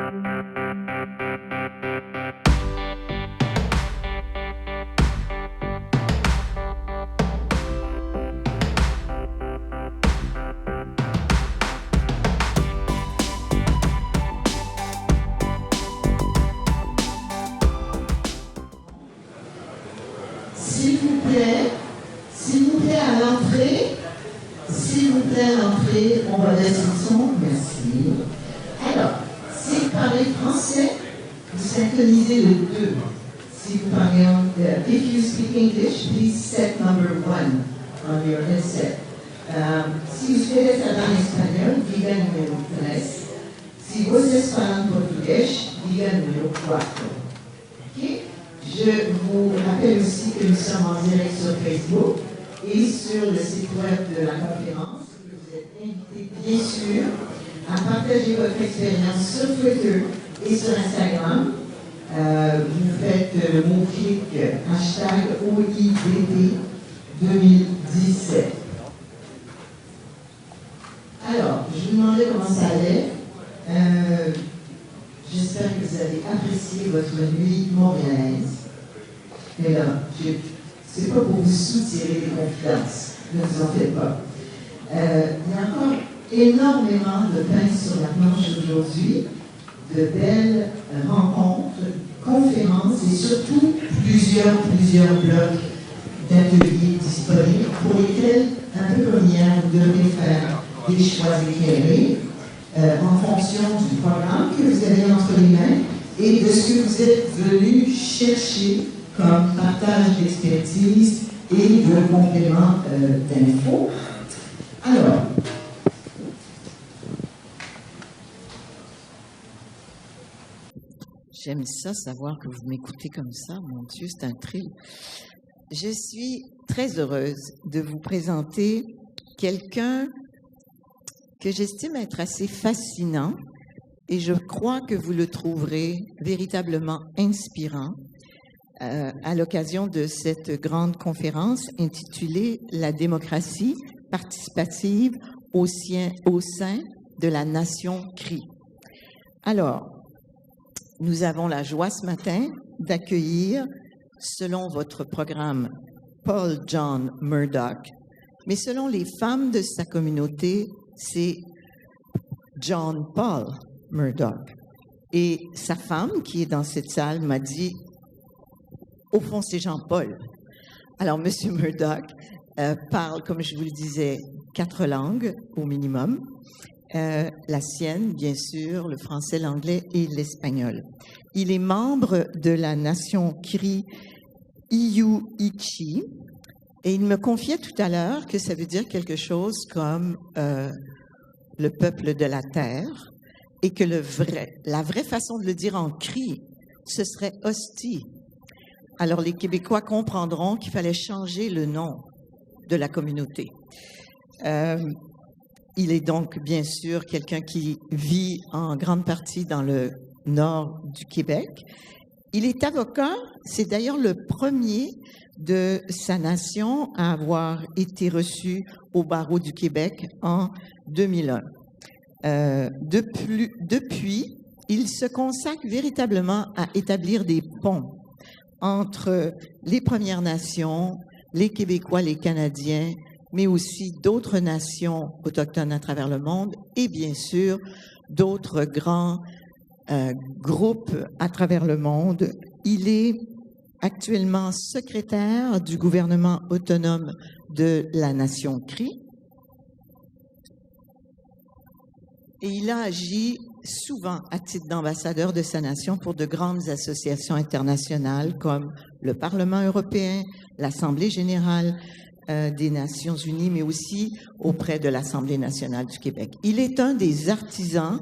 S'il vous plaît à l'entrée, on va laisser le son, merci. Alors, si vous parlez français, vous synchronisez le 2. Si vous parlez if you speak English, please set number 1 on your headset. Si ustedes hablan español, diga número 3. Si vocês falam português, diga número 4. Okay? Je vous rappelle aussi que nous sommes en direct sur Facebook et sur le site web de la conférence. Vous êtes invités, bien sûr, à partager votre expérience sur Twitter et sur Instagram. Vous faites le mot-clic #OIDT 2017. Alors, je vous demandais comment ça allait. J'espère que vous avez apprécié votre nuit montréalaise. Mais là, c'est pas pour vous soutirer des confidences, ne vous en faites pas. Il y a encore énormément de pain sur la planche aujourd'hui, de belles rencontres, conférences et surtout plusieurs blocs d'ateliers disponibles pour lesquels, un peu comme hier, vous devrez faire des choix éclairés en fonction du programme que vous avez entre les mains et de ce que vous êtes venu chercher comme partage d'expertise et de complément d'infos. Alors, j'aime ça, savoir que vous m'écoutez comme ça. Mon Dieu, c'est un thrill. Je suis très heureuse de vous présenter quelqu'un que j'estime être assez fascinant et je crois que vous le trouverez véritablement inspirant à l'occasion de cette grande conférence intitulée « La démocratie participative au sein de la nation CRI ». Alors, nous avons la joie ce matin d'accueillir, selon votre programme, Paul John Murdoch, mais selon les femmes de sa communauté, c'est John Paul Murdoch. Et sa femme, qui est dans cette salle, m'a dit, au fond, c'est Jean-Paul. Alors, M. Murdoch parle, comme je vous le disais, 4 langues au minimum. La sienne, bien sûr, le français, l'anglais et l'espagnol. Il est membre de la nation CRI Iyuichi et il me confiait tout à l'heure que ça veut dire quelque chose comme le peuple de la terre et que la vraie façon de le dire en CRI, ce serait hostie. Alors les Québécois comprendront qu'il fallait changer le nom de la communauté. Il est donc, bien sûr, quelqu'un qui vit en grande partie dans le nord du Québec. Il est avocat, c'est d'ailleurs le premier de sa nation à avoir été reçu au barreau du Québec en 2001. Depuis, il se consacre véritablement à établir des ponts entre les Premières Nations, les Québécois, les Canadiens, mais aussi d'autres nations autochtones à travers le monde et bien sûr d'autres grands groupes à travers le monde. Il est actuellement secrétaire du gouvernement autonome de la nation CRI et il a agi souvent à titre d'ambassadeur de sa nation pour de grandes associations internationales comme le Parlement européen, l'Assemblée générale des Nations unies, mais aussi auprès de l'Assemblée nationale du Québec. Il est un des artisans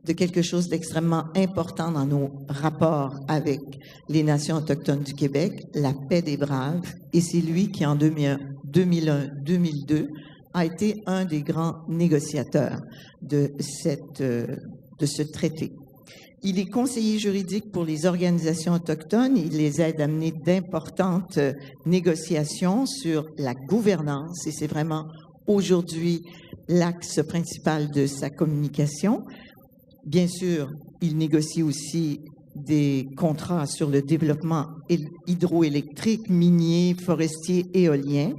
de quelque chose d'extrêmement important dans nos rapports avec les nations autochtones du Québec, la paix des braves, et c'est lui qui, en 2001-2002, a été un des grands négociateurs de ce traité. Il est conseiller juridique pour les organisations autochtones. Il les aide à mener d'importantes négociations sur la gouvernance et c'est vraiment aujourd'hui l'axe principal de sa communication. Bien sûr, il négocie aussi des contrats sur le développement hydroélectrique, minier, forestier, éolien.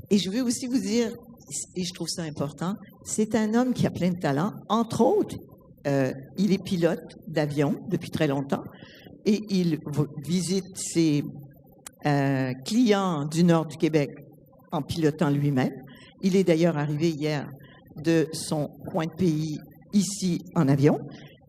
Et je veux aussi vous dire, et je trouve ça important, c'est un homme qui a plein de talents. Entre autres, il est pilote d'avion depuis très longtemps et il visite ses clients du nord du Québec en pilotant lui-même. Il est d'ailleurs arrivé hier de son coin de pays ici en avion.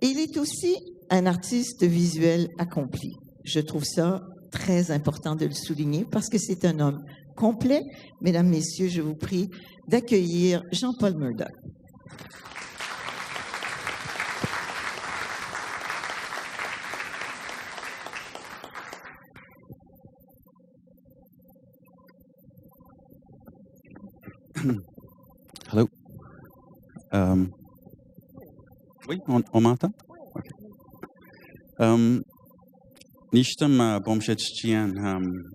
Et il est aussi un artiste visuel accompli. Je trouve ça très important de le souligner parce que c'est un homme complet. Mesdames, Messieurs, je vous prie d'accueillir Jean-Paul Murdoch. Hello. Oui, on m'entend? Okay. Nishtam bomshetian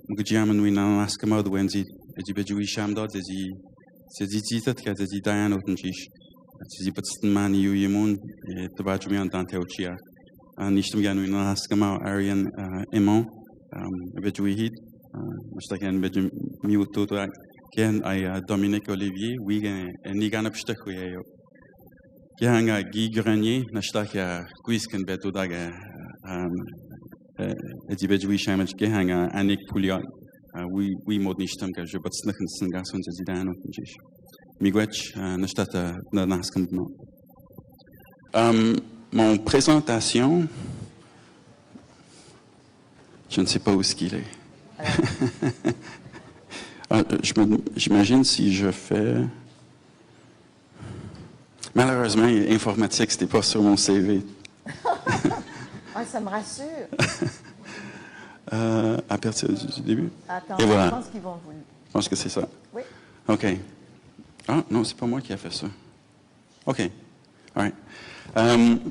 mugjaman wina askamod wenzi ejibejui shamdod zezi titat kazezi dian otenjish zezi patstan mani yuyemun tabajumian danteuchia nishtam gan wina askama arian emon ejibejui hit mustakan bejum miutoto ken ay Dominique Olivier oui ni gan abstakhuyo Gihanga Guy Grenier, Nashtakia Guisken Betodaga, Edibejui Shamaj Gihanga, Annick Pouliot, we modnishtam, je bats snacken Sangason Zidano, Miigwech, Nashtata Nanaskan. Mon présentation, je ne sais pas où est-ce qu'il est. J'imagine si je fais. Malheureusement, informatique, c'était pas sur mon CV. Ça me rassure. À partir du début. Attends, et voilà. Je pense qu'ils vont vous... Je pense que c'est ça. Oui. OK. Ah, non, c'est pas moi qui ai fait ça. OK. All right.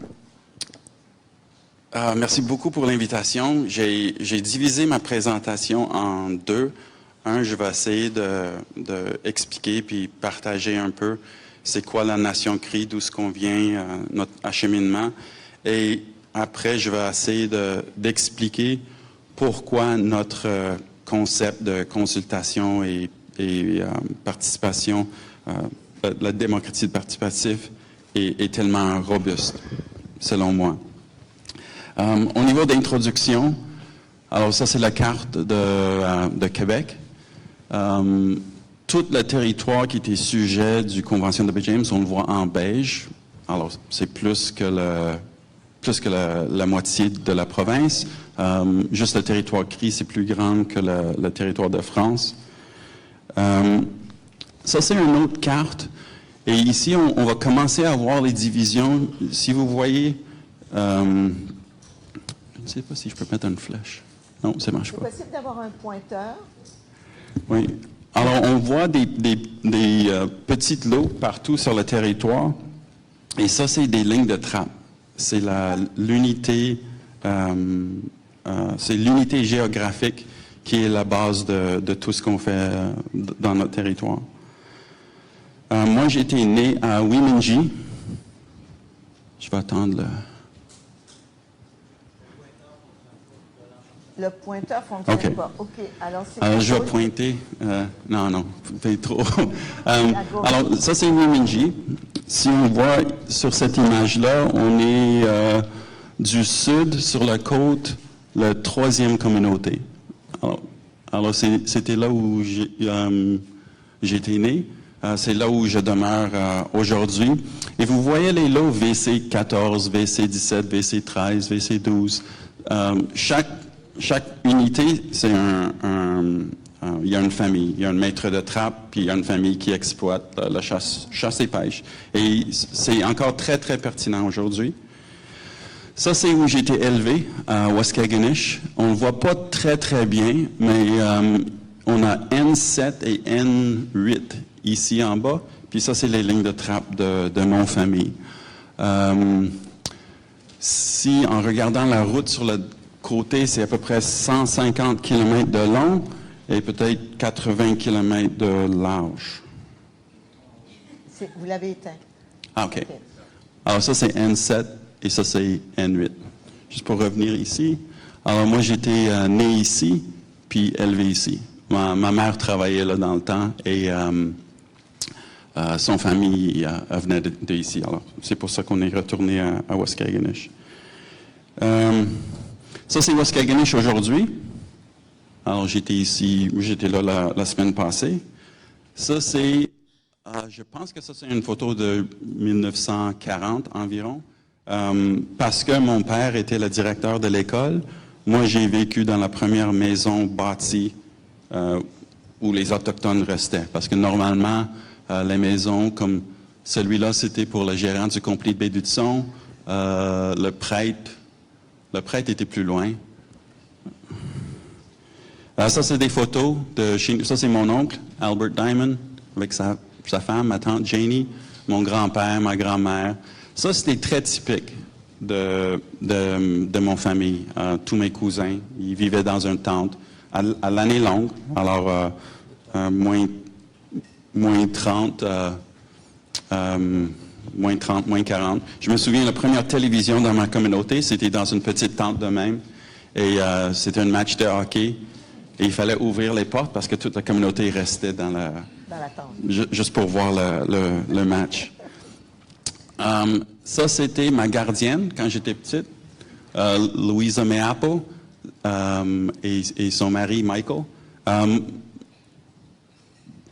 Merci beaucoup pour l'invitation. J'ai divisé ma présentation en deux. Un, je vais essayer de expliquer puis partager un peu c'est quoi la Nation Crie, d'où ce qu'on vient, notre acheminement. Et après, je vais essayer d'expliquer pourquoi notre concept de consultation et participation, la démocratie participative est tellement robuste, selon moi. Au niveau d'introduction, alors ça c'est la carte de Québec. Tout le territoire qui était sujet du Convention de Baie James, on le voit en beige. Alors, c'est plus que la moitié de la province. Juste le territoire Crie, c'est plus grand que le territoire de France. Ça, c'est une autre carte. Et ici, on va commencer à voir les divisions. Si vous voyez... je ne sais pas si je peux mettre une flèche. Non, ça ne marche pas. C'est possible d'avoir un pointeur? Oui. Alors, on voit des petites lots partout sur le territoire, et ça, c'est des lignes de trappe. C'est l'unité géographique qui est la base de tout ce qu'on fait dans notre territoire. Moi, j'ai été né à Wiminji. Je vais attendre Le pointeur ne fonctionne pas. OK. Alors, je vais pointer. Non, c'est trop. Alors, ça, c'est Wiminji. Si on voit sur cette image-là, on est du sud, sur la côte, la 3e communauté. Alors c'était là où j'étais né. C'est là où je demeure aujourd'hui. Et vous voyez les lots VC 14, VC 17, VC 13, VC 12. Chaque unité, c'est il y a une famille, il y a un maître de trappe, puis il y a une famille qui exploite la chasse et pêche. Et c'est encore très, très pertinent aujourd'hui. Ça, c'est où j'ai été élevé, à Waskaganish. On ne le voit pas très, très bien, mais on a N7 et N8 ici en bas. Puis ça, c'est les lignes de trappe de mon famille. Si, en regardant la route sur le côté, c'est à peu près 150 km de long et peut-être 80 km de large. Vous l'avez éteint. Ah, OK. Alors ça, c'est N7 et ça, c'est N8. Juste pour revenir ici. Alors, moi, j'étais né ici, puis élevé ici. Ma mère travaillait là dans le temps et son famille venait de ici. Alors, c'est pour ça qu'on est retourné à Waskaganish. Ça, c'est Waskaganish aujourd'hui. Alors, j'étais là la semaine passée. Ça, c'est, je pense que ça, c'est une photo de 1940 environ, parce que mon père était le directeur de l'école. Moi, j'ai vécu dans la première maison bâtie où les Autochtones restaient, parce que normalement, les maisons comme celui-là, c'était pour le gérant du complet de Baie-du-Son. Le prêtre était plus loin. Ça, c'est des photos de chez nous. Ça, c'est mon oncle, Albert Diamond, avec sa femme, ma tante Janie, mon grand-père, ma grand-mère. Ça, c'était très typique de mon famille. Tous mes cousins, ils vivaient dans une tente à l'année longue. Alors, moins 30, moins 40. Je me souviens, la première télévision dans ma communauté, c'était dans une petite tente de même. Et c'était un match de hockey. Et il fallait ouvrir les portes parce que toute la communauté restait dans la tente. Juste pour voir le match. Ça, c'était ma gardienne quand j'étais petite, Louisa Meapo, et son mari, Michael.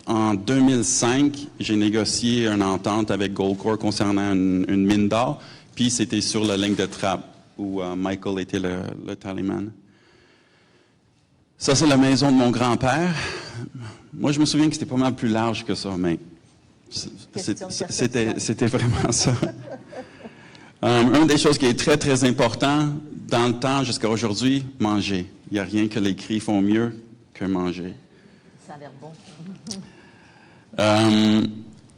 En 2005, j'ai négocié une entente avec Goldcorp concernant une mine d'or, puis c'était sur la ligne de trappe où Michael était le tallyman. Ça, c'est la maison de mon grand-père. Moi, je me souviens que c'était pas mal plus large que ça, mais c'était vraiment ça. Une des choses qui est très, très importante dans le temps jusqu'à aujourd'hui, manger. Il n'y a rien que les cris font mieux que manger. Ça a l'air bon.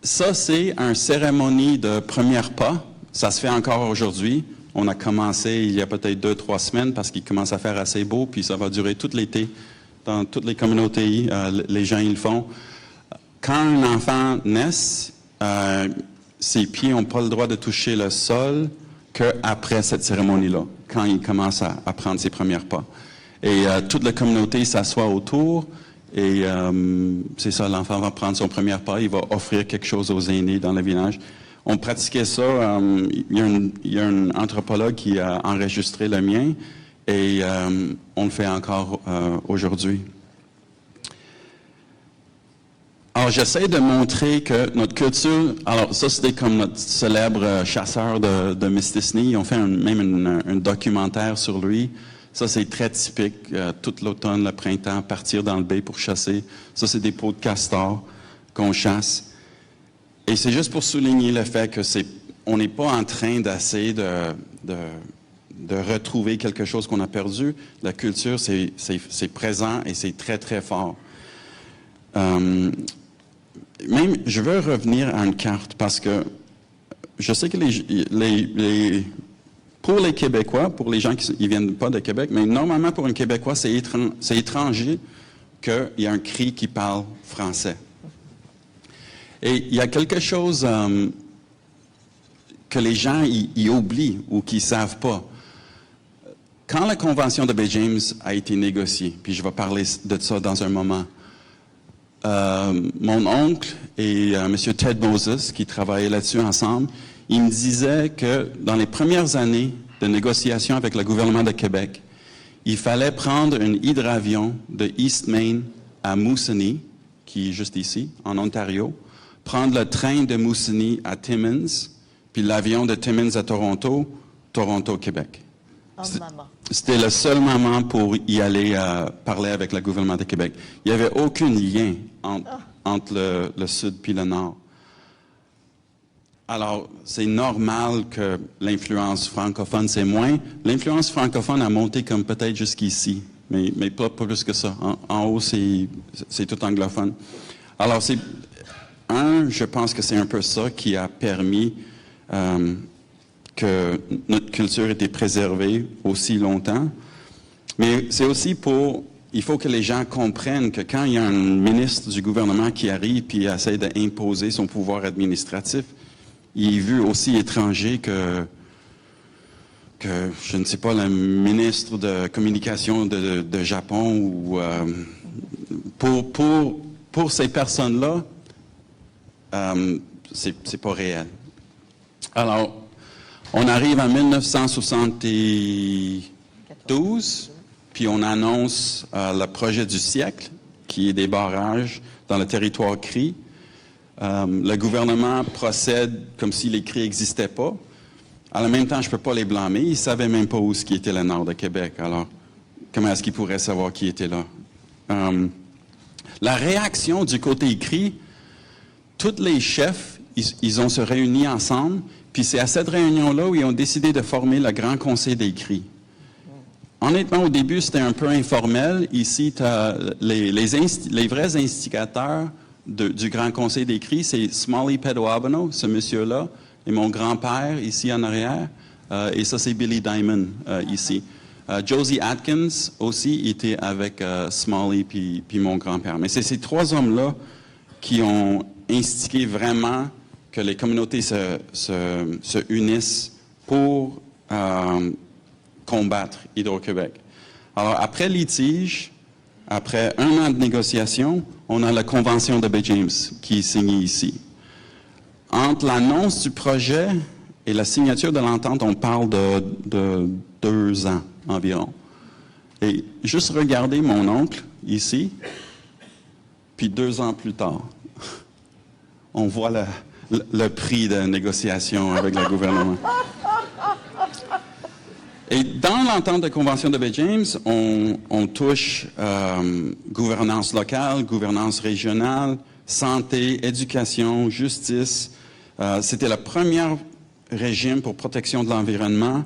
Ça, c'est une cérémonie de premier pas. Ça se fait encore aujourd'hui. On a commencé il y a peut-être 2-3 semaines parce qu'il commence à faire assez beau, puis ça va durer tout l'été. Dans toutes les communautés, les gens, ils le font. Quand un enfant naît, ses pieds n'ont pas le droit de toucher le sol qu'après cette cérémonie-là, quand il commence à prendre ses premiers pas. Et toute la communauté s'assoit autour, et c'est ça, l'enfant va prendre son premier pas, il va offrir quelque chose aux aînés dans le village. On pratiquait ça, il y a un anthropologue qui a enregistré le mien, et on le fait encore aujourd'hui. Alors, j'essaie de montrer que notre culture... Alors, ça, c'était comme notre célèbre chasseur de Mistassini. Ils ont fait même un documentaire sur lui. Ça, c'est très typique. Tout l'automne, le printemps, partir dans le baie pour chasser. Ça, c'est des peaux de castor qu'on chasse. Et c'est juste pour souligner le fait que on n'est pas en train d'essayer de retrouver quelque chose qu'on a perdu. La culture, c'est présent et c'est très, très fort. Même, je veux revenir à une carte parce que je sais que pour les Québécois, pour les gens qui ne viennent pas de Québec, mais normalement pour un Québécois, c'est étranger qu'il y a un cri qui parle français. Et il y a quelque chose que les gens y oublient ou qu'ils ne savent pas. Quand la Convention de Baie James a été négociée, puis je vais parler de ça dans un moment, mon oncle et M. Ted Moses, qui travaillaient là-dessus ensemble, ils me disaient que dans les premières années de négociation avec le gouvernement de Québec, il fallait prendre un hydravion de East Main à Moosonee, qui est juste ici, en Ontario, prendre le train de Moosonee à Timmins, puis l'avion de Timmins à Toronto, Québec. C'était le seul moment pour y aller parler avec le gouvernement de Québec. Il n'y avait aucun lien entre le sud puis le nord. Alors, c'est normal que l'influence francophone, c'est moins. L'influence francophone a monté comme peut-être jusqu'ici, mais pas plus que ça. En haut, c'est tout anglophone. Alors, je pense que c'est un peu ça qui a permis que notre culture était préservée aussi longtemps. Mais c'est aussi il faut que les gens comprennent que quand il y a un ministre du gouvernement qui arrive et essaie d'imposer son pouvoir administratif, il est vu aussi étranger que que, je ne sais pas, le ministre de communication de Japon ou pour ces personnes-là, c'est pas réel. Alors, on arrive en 1972, puis on annonce le projet du siècle, qui est des barrages dans le territoire CRI. Le gouvernement procède comme si les CRI n'existaient pas. En même temps, je ne peux pas les blâmer. Ils ne savaient même pas où était le nord de Québec. Alors, comment est-ce qu'ils pourraient savoir qui était là? La réaction du côté CRI, tous les chefs, ils ont se réunis ensemble, puis c'est à cette réunion-là où ils ont décidé de former le Grand Conseil des CRI. Honnêtement, au début, c'était un peu informel. Ici, tu as les vrais instigateurs du Grand Conseil des CRI, c'est Smalley Pedoabano, ce monsieur-là, et mon grand-père, ici en arrière, et ça, c'est Billy Diamond, ici. Josie Atkins, aussi, était avec Smalley puis mon grand-père. Mais c'est ces trois hommes-là qui ont instigé vraiment que les communautés se unissent pour combattre Hydro-Québec. Alors, après litige, après 1 an de négociation, on a la Convention de Baie James qui est signée ici. Entre l'annonce du projet et la signature de l'entente, on parle de 2 ans environ. Et juste regarder mon oncle ici, puis 2 ans plus tard, on voit le prix de négociation avec le gouvernement. Et dans l'entente de Convention de Baie James, on touche gouvernance locale, gouvernance régionale, santé, éducation, justice. C'était le premier régime pour protection de l'environnement,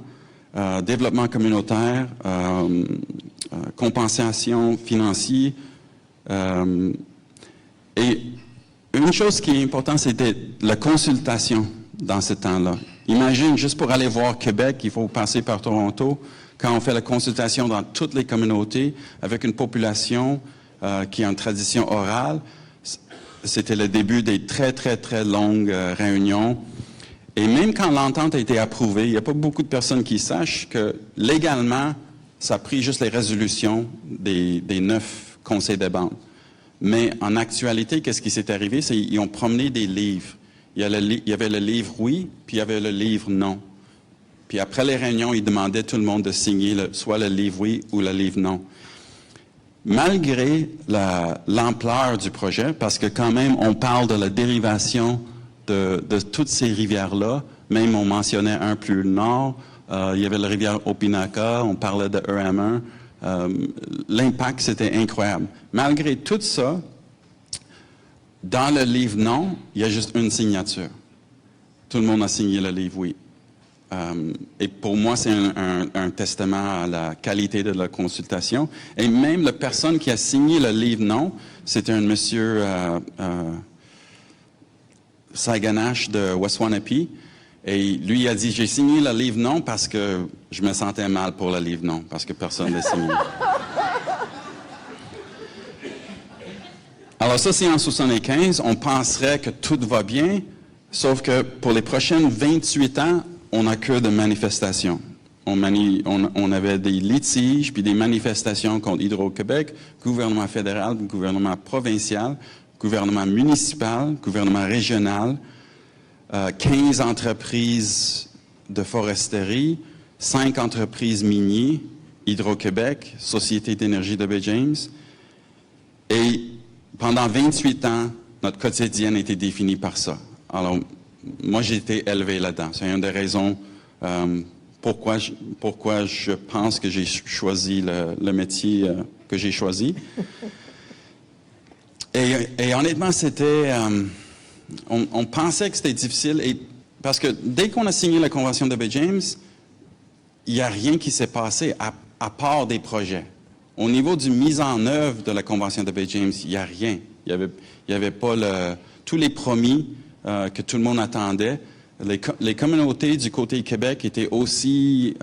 développement communautaire, compensation financière. Et une chose qui est importante, c'était la consultation dans ce temps-là. Imagine, juste pour aller voir Québec, il faut passer par Toronto. Quand on fait la consultation dans toutes les communautés, avec une population qui a une tradition orale, c'était le début des très, très, très longues réunions. Et même quand l'entente a été approuvée, il n'y a pas beaucoup de personnes qui sachent que légalement, ça a pris juste les résolutions des 9 conseils de bande. Mais en actualité, qu'est-ce qui s'est arrivé? C'est qu'ils ont promené des livres. Il y avait le livre oui, puis il y avait le livre non. Puis après les réunions, ils demandaient tout le monde de signer soit le livre oui ou le livre non. Malgré l'ampleur du projet, parce que quand même, on parle de la dérivation de toutes ces rivières-là, même on mentionnait un plus nord, il y avait la rivière Opinaka, on parlait de EM1, l'impact c'était incroyable. Malgré tout ça, dans le livre non, il y a juste une signature. Tout le monde a signé le livre oui. Et pour moi, c'est un testament à la qualité de la consultation. Et même la personne qui a signé le livre non, c'était un monsieur Saganash de Waswanipi. Et lui a dit, j'ai signé le livre non parce que je me sentais mal pour le livre non, parce que personne ne l'a signé. Alors ça, c'est en 1975. On penserait que tout va bien, sauf que pour les prochaines 28 ans, on n'a que de manifestations. On avait des litiges puis des manifestations contre Hydro-Québec, gouvernement fédéral, gouvernement provincial, gouvernement municipal, gouvernement régional, 15 entreprises de foresterie, 5 entreprises minières, Hydro-Québec, Société d'énergie de Baie James. Et pendant 28 ans, notre quotidienne était définie par ça. Alors, moi, j'ai été élevé là-dedans. C'est une des raisons pourquoi je pense que j'ai choisi le métier que j'ai choisi. Et honnêtement, c'était... on pensait que c'était difficile, parce que dès qu'on a signé la Convention de Baie James, il n'y a rien qui s'est passé à part des projets. Au niveau du mise en œuvre de la Convention de Baie James, il n'y a rien. Il y avait pas tous les promis que tout le monde attendait. Les communautés du côté Québec étaient aussi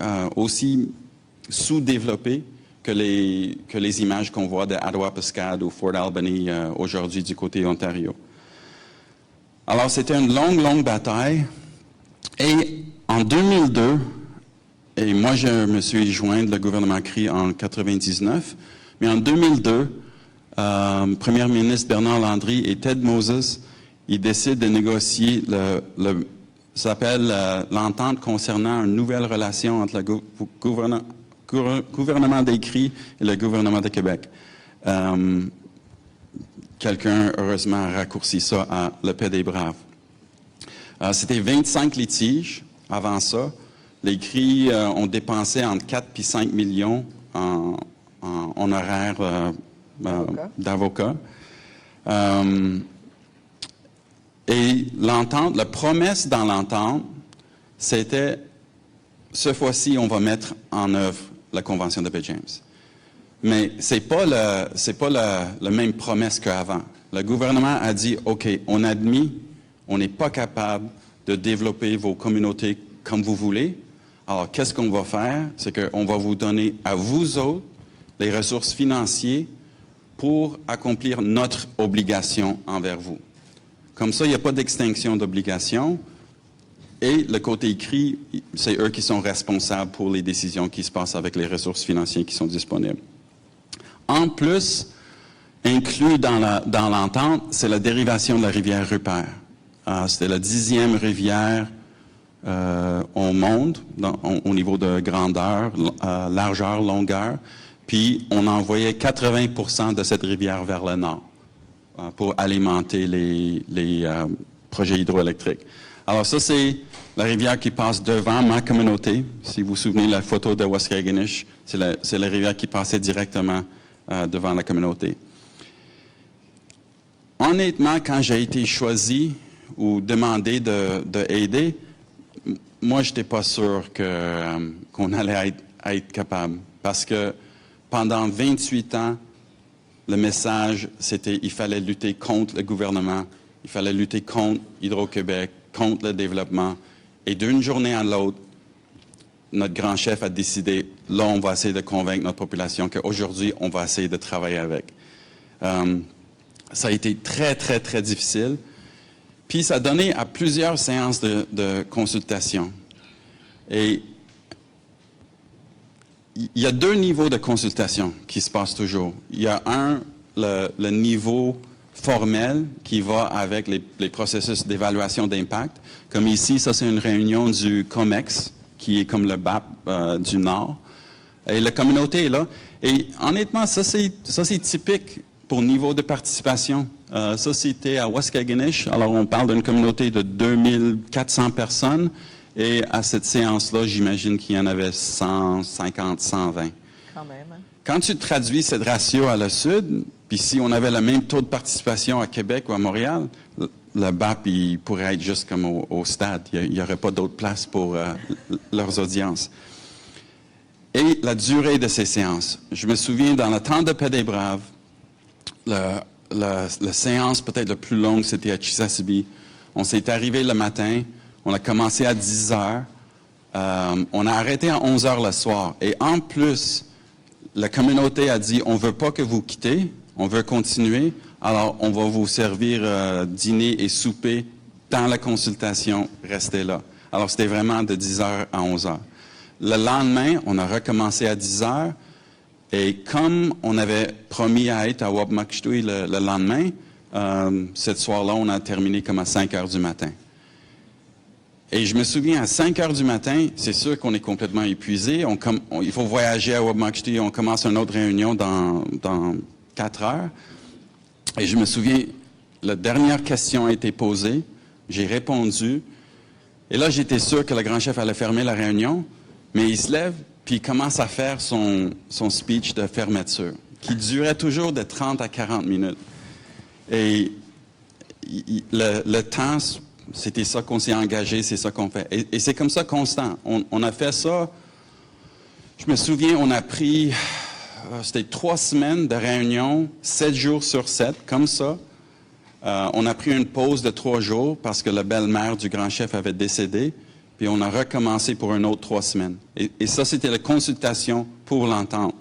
sous-développées que les images qu'on voit de Attawapiskat ou Fort Albany aujourd'hui du côté Ontario. Alors, c'était une longue, longue bataille. Et en 2002, Et moi, je me suis joint le gouvernement CRI en 99. Mais en 2002, Premier ministre Bernard Landry et Ted Moses, ils décident de négocier ça s'appelle l'entente concernant une nouvelle relation entre le gouvernement des CRI et le gouvernement de Québec. Quelqu'un, heureusement, a raccourci ça à la paix des braves. C'était 25 litiges avant ça. Les CRI ont dépensé entre 4 et 5 millions en horaires d'avocats. Et l'entente, la promesse dans l'entente, c'était, ce fois-ci, on va mettre en œuvre la Convention de Baie James. Mais c'est pas la même promesse qu'avant. Le gouvernement a dit, OK, on admet, on n'est pas capable de développer vos communautés comme vous voulez. Alors, qu'est-ce qu'on va faire? C'est qu'on va vous donner à vous autres les ressources financières pour accomplir notre obligation envers vous. Comme ça, il n'y a pas d'extinction d'obligation. Et le côté écrit, c'est eux qui sont responsables pour les décisions qui se passent avec les ressources financières qui sont disponibles. En plus, inclus dans l'entente, c'est la dérivation de la rivière Rupert. C'était la 10e rivière au monde, au niveau de grandeur, largeur, longueur. Puis, on envoyait 80% de cette rivière vers le nord pour alimenter les projets hydroélectriques. Alors ça, c'est la rivière qui passe devant ma communauté. Si vous vous souvenez de la photo de Waskaganish, c'est la rivière qui passait directement devant la communauté. Honnêtement, quand j'ai été choisi ou demandé d'aider, moi, je n'étais pas sûr qu'on allait être capable. Parce que pendant 28 ans, le message, c'était qu'il fallait lutter contre le gouvernement, il fallait lutter contre Hydro-Québec, contre le développement. Et d'une journée à l'autre, notre grand chef a décidé, là, on va essayer de convaincre notre population qu'aujourd'hui, on va essayer de travailler avec. Ça a été très, très, très difficile. Puis, ça a donné à plusieurs séances de consultation. Et il y a 2 niveaux de consultation qui se passent toujours. Il y a le niveau formel qui va avec les processus d'évaluation d'impact. Comme ici, ça c'est une réunion du COMEX, qui est comme le BAP du Nord. Et la communauté est là. Et honnêtement, ça c'est typique pour niveau de participation. Ça c'était à Waskaganish. Alors on parle d'une communauté de 2400 personnes. Et à cette séance-là, j'imagine qu'il y en avait 150, 120. Quand même. Hein? Quand tu traduis cette ratio à le sud, puis si on avait le même taux de participation à Québec ou à Montréal, le BAP, il pourrait être juste comme au stade. Il n'y aurait pas d'autre place pour leurs audiences. Et la durée de ces séances. Je me souviens, dans le temps de Paix des Braves, la séance peut-être la plus longue, c'était à Chisasibi. On s'est arrivé le matin. On a commencé à 10 heures. On a arrêté à 11 heures le soir. Et en plus, la communauté a dit, on ne veut pas que vous quittez, on veut continuer, alors on va vous servir dîner et souper dans la consultation, restez là. Alors c'était vraiment de 10 heures à 11 heures. Le lendemain, on a recommencé à 10 heures. Et comme on avait promis à être à Wapmakchtui le lendemain, cette soir-là, on a terminé comme à 5 heures du matin. Et je me souviens, à 5 heures du matin, c'est sûr qu'on est complètement épuisé. Il faut voyager à Wapmakchtui. On commence une autre réunion dans 4 heures. Et je me souviens, la dernière question a été posée. J'ai répondu. Et là, j'étais sûr que le grand chef allait fermer la réunion. Mais il se lève, puis il commence à faire son speech de fermeture, qui durait toujours de 30 à 40 minutes. Et le temps... C'était ça qu'on s'est engagé, c'est ça qu'on fait. Et c'est comme ça constant. On a fait ça. Je me souviens, on a pris, c'était 3 semaines de réunion, 7 jours sur 7, comme ça. On a pris une pause de 3 jours parce que la belle-mère du grand chef avait décédé. Puis on a recommencé pour une autre 3 semaines. Et ça, c'était la consultation pour l'entente.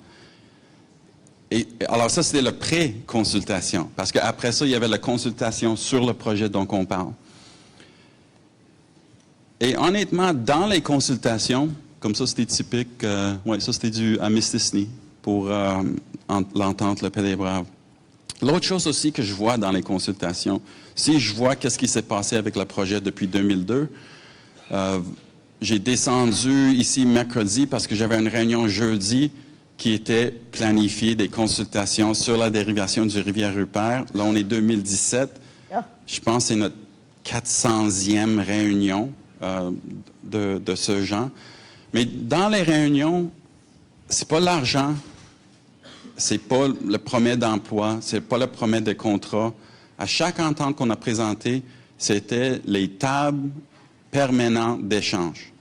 Et alors ça, c'était la pré-consultation. Parce qu'après ça, il y avait la consultation sur le projet dont on parle. Et honnêtement, dans les consultations, Comme ça, c'était typique. Ça, c'était du Amistisni pour l'entente Le Paix des Braves. L'autre chose aussi que je vois dans les consultations, si je vois qu'est-ce qui s'est passé avec le projet depuis 2002, j'ai descendu ici mercredi parce que j'avais une réunion jeudi qui était planifiée des consultations sur la dérivation du Rivière-Rupert. Là, on est 2017. Je pense que c'est notre 400e réunion de ce genre. Mais dans les réunions, c'est pas l'argent, c'est pas le promet d'emploi, c'est pas le promet de contrat. À chaque entente qu'on a présentée, c'était les tables permanentes d'échange.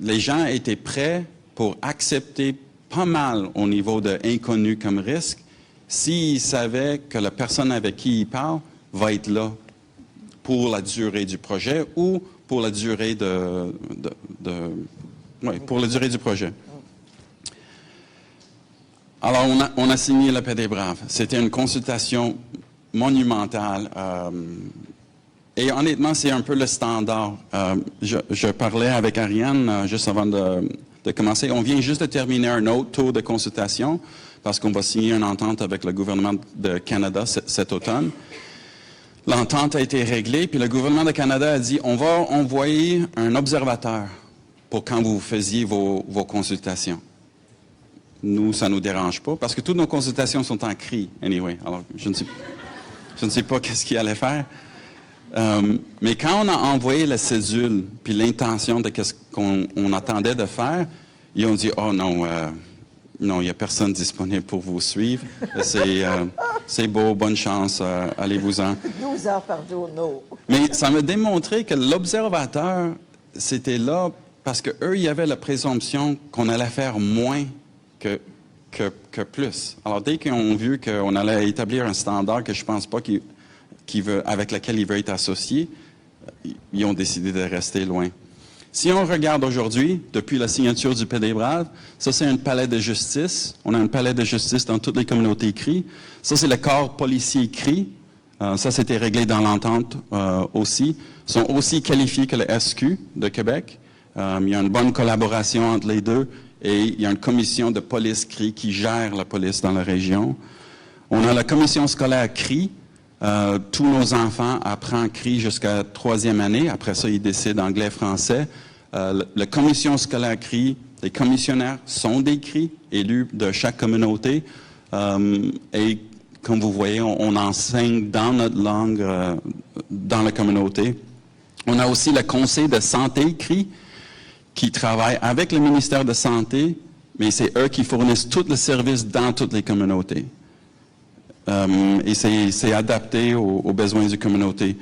Les gens étaient prêts pour accepter pas mal au niveau de inconnu comme risque s'ils savaient que la personne avec qui ils parlent va être là pour la durée du projet ou pour la durée pour la durée du projet. Alors, on a signé Le Paix des Braves. C'était une consultation monumentale. Et honnêtement, c'est un peu le standard. Je parlais avec Ariane juste avant de commencer. On vient juste de terminer un autre tour de consultation parce qu'on va signer une entente avec le gouvernement de Canada cet automne. L'entente a été réglée, puis le gouvernement de Canada a dit on va envoyer un observateur pour quand vous faisiez vos consultations. Nous, ça ne nous dérange pas, parce que toutes nos consultations sont en cri, anyway. Alors, je ne sais pas qu'est-ce qu'il allait faire. Mais quand on a envoyé la cédule, puis l'intention de qu'est-ce qu'on attendait de faire, ils ont dit, oh non, il n'y a personne disponible pour vous suivre. C'est beau, bonne chance, allez-vous-en. 12 heures par jour, non. Mais ça m'a démontré que l'observateur, c'était là parce qu'eux, il y avait la présomption qu'on allait faire moins que plus. Alors, dès qu'ils ont vu qu'on allait établir un standard que je ne pense pas avec lequel ils veulent être associés, ils ont décidé de rester loin. Si on regarde aujourd'hui, depuis la signature du Paix des Braves, ça, c'est un palais de justice. On a un palais de justice dans toutes les communautés CRI. Ça, c'est le corps policier CRI. Ça, c'était réglé dans l'entente aussi. Ils sont aussi qualifiés que le SQ de Québec. Il y a une bonne collaboration entre les deux. Et il y a une commission de police CRI qui gère la police dans la région. On a la commission scolaire CRI. Tous nos enfants apprennent CRI jusqu'à 3e année. Après ça, ils décident anglais-français. La commission scolaire CRI, les commissionnaires sont des CRI, élus de chaque communauté. Et comme vous voyez, on enseigne dans notre langue dans la communauté. On a aussi le conseil de santé CRI, qui travaillent avec le ministère de Santé, mais c'est eux qui fournissent tout le service dans toutes les communautés. Et c'est adapté aux besoins des communautés.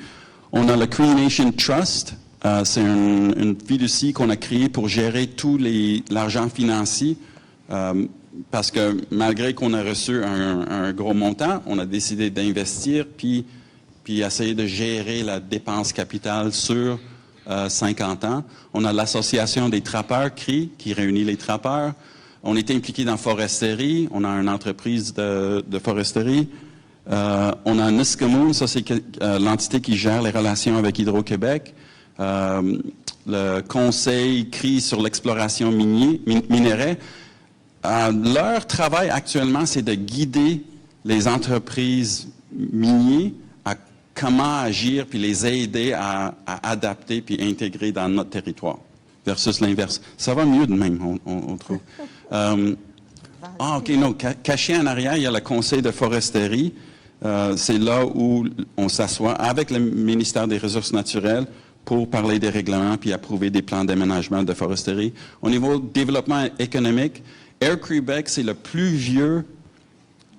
On a le Cree Nation Trust. C'est une fiducie qu'on a créée pour gérer tout l'argent financier. Parce que malgré qu'on a reçu un gros montant, on a décidé d'investir puis essayer de gérer la dépense capitale sur 50 ans. On a l'Association des trappeurs CRI qui réunit les trappeurs. On est impliqué dans foresterie. On a une entreprise de foresterie. On a Niskamoon, ça c'est l'entité qui gère les relations avec Hydro-Québec. Le conseil CRI sur l'exploration minerais. Leur travail actuellement, c'est de guider les entreprises minières à comment agir, puis les aider à adapter, puis intégrer dans notre territoire, versus l'inverse. Ça va mieux de même, on trouve. Caché en arrière, il y a le conseil de foresterie. C'est là où on s'assoit avec le ministère des Ressources naturelles pour parler des règlements puis approuver des plans d'aménagement de foresterie. Au niveau développement économique, Air Québec, c'est le plus vieux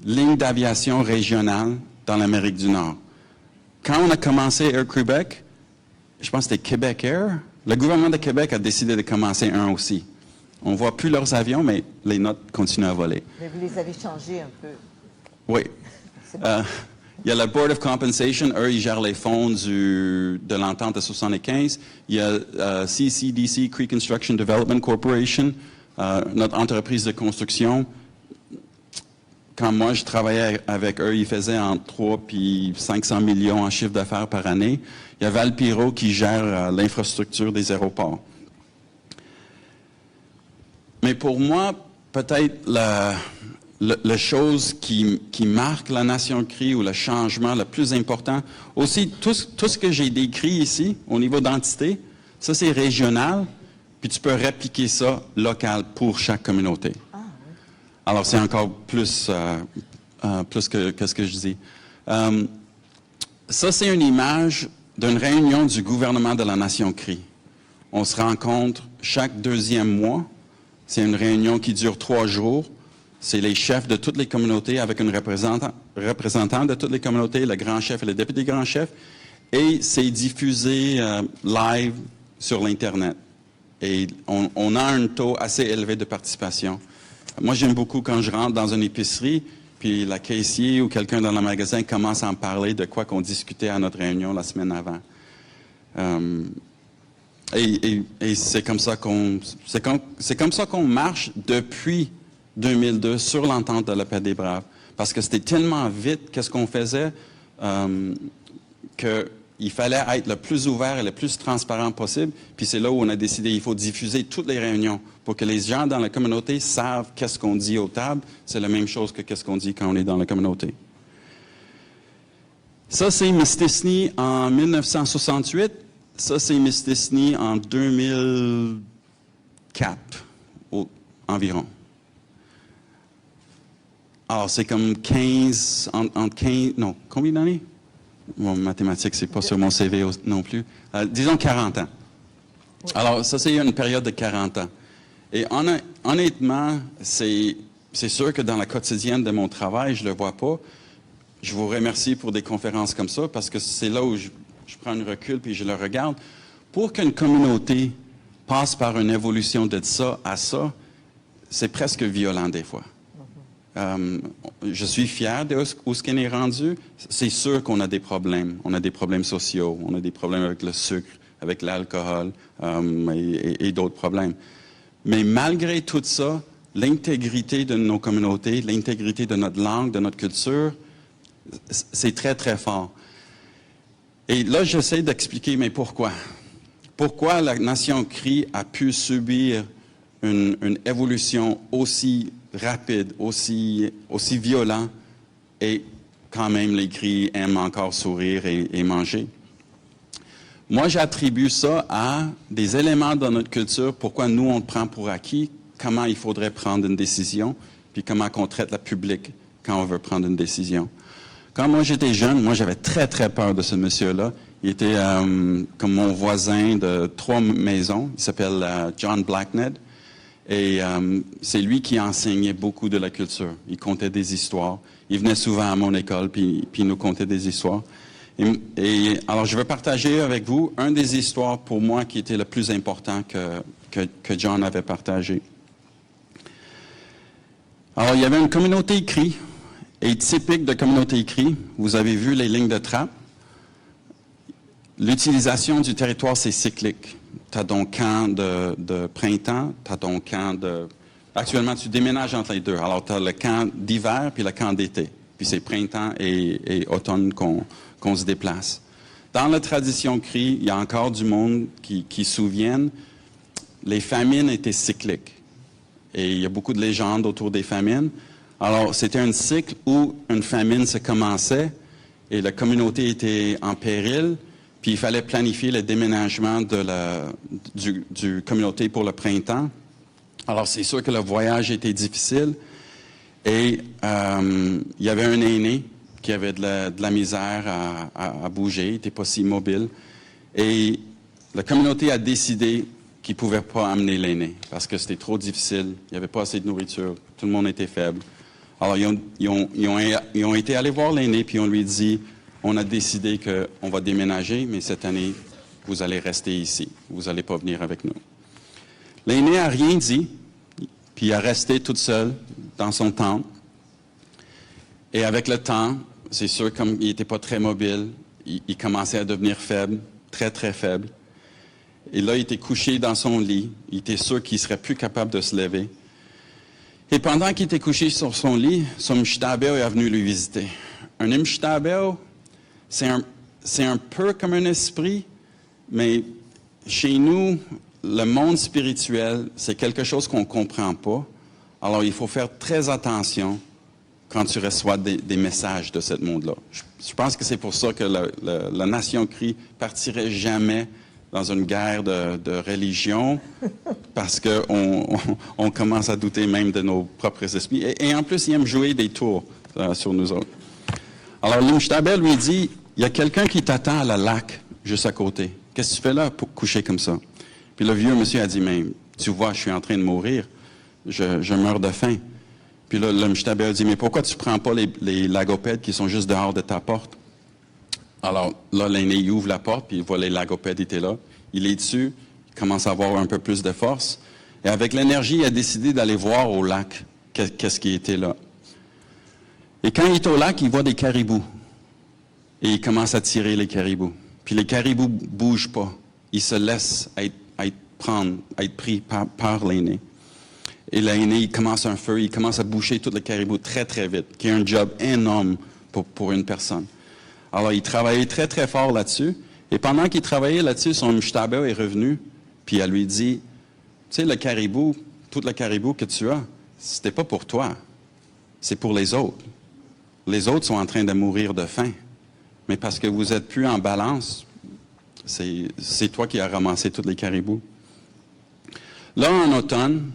ligne d'aviation régionale dans l'Amérique du Nord. Quand on a commencé Air Québec, je pense que c'était Québec Air, le gouvernement de Québec a décidé de commencer un aussi. On ne voit plus leurs avions, mais les nôtres continuent à voler. Mais vous les avez changés un peu. Oui. Il y a le Board of Compensation, eux, ils gèrent les fonds de l'entente de 75. Il y a CCDC, Cree Construction Development Corporation, notre entreprise de construction. Quand moi, je travaillais avec eux, ils faisaient entre 3 et 500 millions en chiffre d'affaires par année. Il y a Valpiro qui gère l'infrastructure des aéroports. Mais pour moi, peut-être la chose qui marque la Nation Cri ou le changement le plus important, aussi tout ce que j'ai décrit ici au niveau d'entité, ça c'est régional, puis tu peux répliquer ça local pour chaque communauté. Alors c'est encore plus que ce que je dis. Ça c'est une image d'une réunion du gouvernement de la Nation Cri. On se rencontre chaque 2e mois. C'est une réunion qui dure 3 jours. C'est les chefs de toutes les communautés avec un représentant de toutes les communautés, le grand chef et le député grand chef. Et c'est diffusé live sur l'Internet. Et on a un taux assez élevé de participation. Moi, j'aime beaucoup quand je rentre dans une épicerie, puis la caissier ou quelqu'un dans le magasin commence à en parler de quoi qu'on discutait à notre réunion la semaine avant. Et c'est comme ça qu'on marche depuis 2002 sur l'entente de la paix des Braves. Parce que c'était tellement vite qu'est-ce qu'on faisait qu'il fallait être le plus ouvert et le plus transparent possible. Puis c'est là où on a décidé qu'il faut diffuser toutes les réunions pour que les gens dans la communauté savent qu'est-ce qu'on dit aux tables. C'est la même chose que qu'est-ce qu'on dit quand on est dans la communauté. Ça, c'est Mistissini en 1968. Ça, c'est Mistissini en 2004, environ. Alors, c'est comme 15, non, combien d'années? Bon, mathématiques, c'est pas sur mon CV non plus. Disons 40 ans. Alors, ça, c'est une période de 40 ans. Et honnêtement, c'est sûr que dans la quotidienne de mon travail, je le vois pas. Je vous remercie pour des conférences comme ça, parce que c'est là où je prends un recul puis je le regarde. Pour qu'une communauté passe par une évolution de ça à ça, c'est presque violent des fois. Je suis fier de où ce qu'on est rendu. C'est sûr qu'on a des problèmes. On a des problèmes sociaux, on a des problèmes avec le sucre, avec l'alcool et d'autres problèmes. Mais malgré tout ça, l'intégrité de nos communautés, l'intégrité de notre langue, de notre culture, c'est très, très fort. Et là, j'essaie d'expliquer, mais pourquoi? Pourquoi la Nation Cri a pu subir une évolution aussi rapide, aussi violente, et quand même les Cris aiment encore sourire et manger? Moi, j'attribue ça à des éléments dans notre culture, pourquoi nous, on le prend pour acquis, comment il faudrait prendre une décision, puis comment on traite le public quand on veut prendre une décision. Quand moi, j'étais jeune, moi, j'avais très, très peur de ce monsieur-là. Il était comme mon voisin de 3 maisons. Il s'appelle John Blackned. Et c'est lui qui enseignait beaucoup de la culture. Il contait des histoires. Il venait souvent à mon école, puis il nous contait des histoires. Et alors, je veux partager avec vous une des histoires pour moi qui était le plus important que John avait partagé. Alors, il y avait une communauté Cri, et typique de communauté Cri, vous avez vu les lignes de trappe. L'utilisation du territoire, c'est cyclique. Tu as ton camp de printemps, tu as ton camp de... Actuellement, tu déménages entre les deux. Alors, tu as le camp d'hiver puis le camp d'été. Puis c'est printemps et automne qu'on se déplace. Dans la tradition Cri, il y a encore du monde qui se souviennent, les famines étaient cycliques. Et il y a beaucoup de légendes autour des famines. Alors, c'était un cycle où une famine se commençait et la communauté était en péril, puis il fallait planifier le déménagement du communauté pour le printemps. Alors, c'est sûr que le voyage était difficile et il y avait un aîné qui avait de la misère à bouger, il n'était pas si mobile. Et la communauté a décidé qu'ils ne pouvaient pas amener l'aîné parce que c'était trop difficile, il n'y avait pas assez de nourriture, tout le monde était faible. Alors, ils ont été allés voir l'aîné, puis on lui dit, on a décidé qu'on va déménager, mais cette année, vous allez rester ici. Vous n'allez pas venir avec nous. L'aîné n'a rien dit, puis il a resté toute seule dans son temple. Et avec le temps, c'est sûr, comme il n'était pas très mobile, il commençait à devenir faible, très, très faible. Et là, il était couché dans son lit. Il était sûr qu'il ne serait plus capable de se lever. Et pendant qu'il était couché sur son lit, son mshtabel est venu lui visiter. Un mshtabel, c'est un peu comme un esprit, mais chez nous, le monde spirituel, c'est quelque chose qu'on ne comprend pas. Alors, il faut faire très attention quand tu reçois des messages de ce monde-là. Je pense que c'est pour ça que la nation crie partirait jamais dans une guerre de religion, parce qu'on commence à douter même de nos propres esprits. Et en plus, ils aiment jouer des tours sur nous autres. Alors, l'Imshtabel lui dit, il y a quelqu'un qui t'attend à la lac, juste à côté. Qu'est-ce que tu fais là pour coucher comme ça? Puis le vieux monsieur a dit, mais tu vois, je suis en train de mourir. Je meurs de faim. Puis là, l'Imshtabel dit, mais pourquoi tu ne prends pas les lagopèdes qui sont juste dehors de ta porte? Alors là, l'aîné, il ouvre la porte, puis il voit les lagopèdes étaient là. Il est dessus, il commence à avoir un peu plus de force. Et avec l'énergie, il a décidé d'aller voir au lac qu'est-ce qui était là. Et quand il est au lac, il voit des caribous. Et il commence à tirer les caribous. Puis les caribous ne bougent pas. Ils se laissent être pris par l'aîné. Et l'aîné, il commence un feu, il commence à boucher tous les caribous très, très vite, qui est un job énorme pour une personne. Alors, il travaillait très, très fort là-dessus. Et pendant qu'il travaillait là-dessus, son Imshtabel est revenu, puis elle lui dit, tu sais, le caribou, tout le caribou que tu as, c'était pas pour toi, c'est pour les autres. Les autres sont en train de mourir de faim. Mais parce que vous êtes plus en balance, c'est toi qui as ramassé tous les caribous. Là, en automne,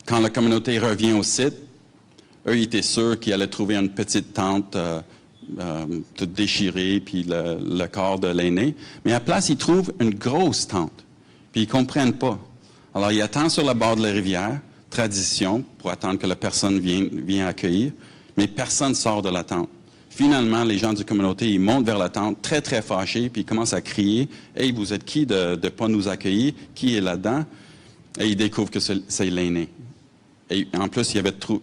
quand la communauté revient au site, eux, ils étaient sûrs qu'ils allaient trouver une petite tente toute déchirée, puis le corps de l'aîné. Mais à la place, ils trouvent une grosse tente. Puis ils ne comprennent pas. Alors, ils attendent sur le bord de la rivière, tradition, pour attendre que la personne vienne accueillir, mais personne ne sort de la tente. Finalement, les gens de la communauté, ils montent vers la tente, très, très fâchés, puis ils commencent à crier, « Hey, vous êtes qui de ne pas nous accueillir? Qui est là-dedans? » Et ils découvrent que c'est l'aîné. Et en plus,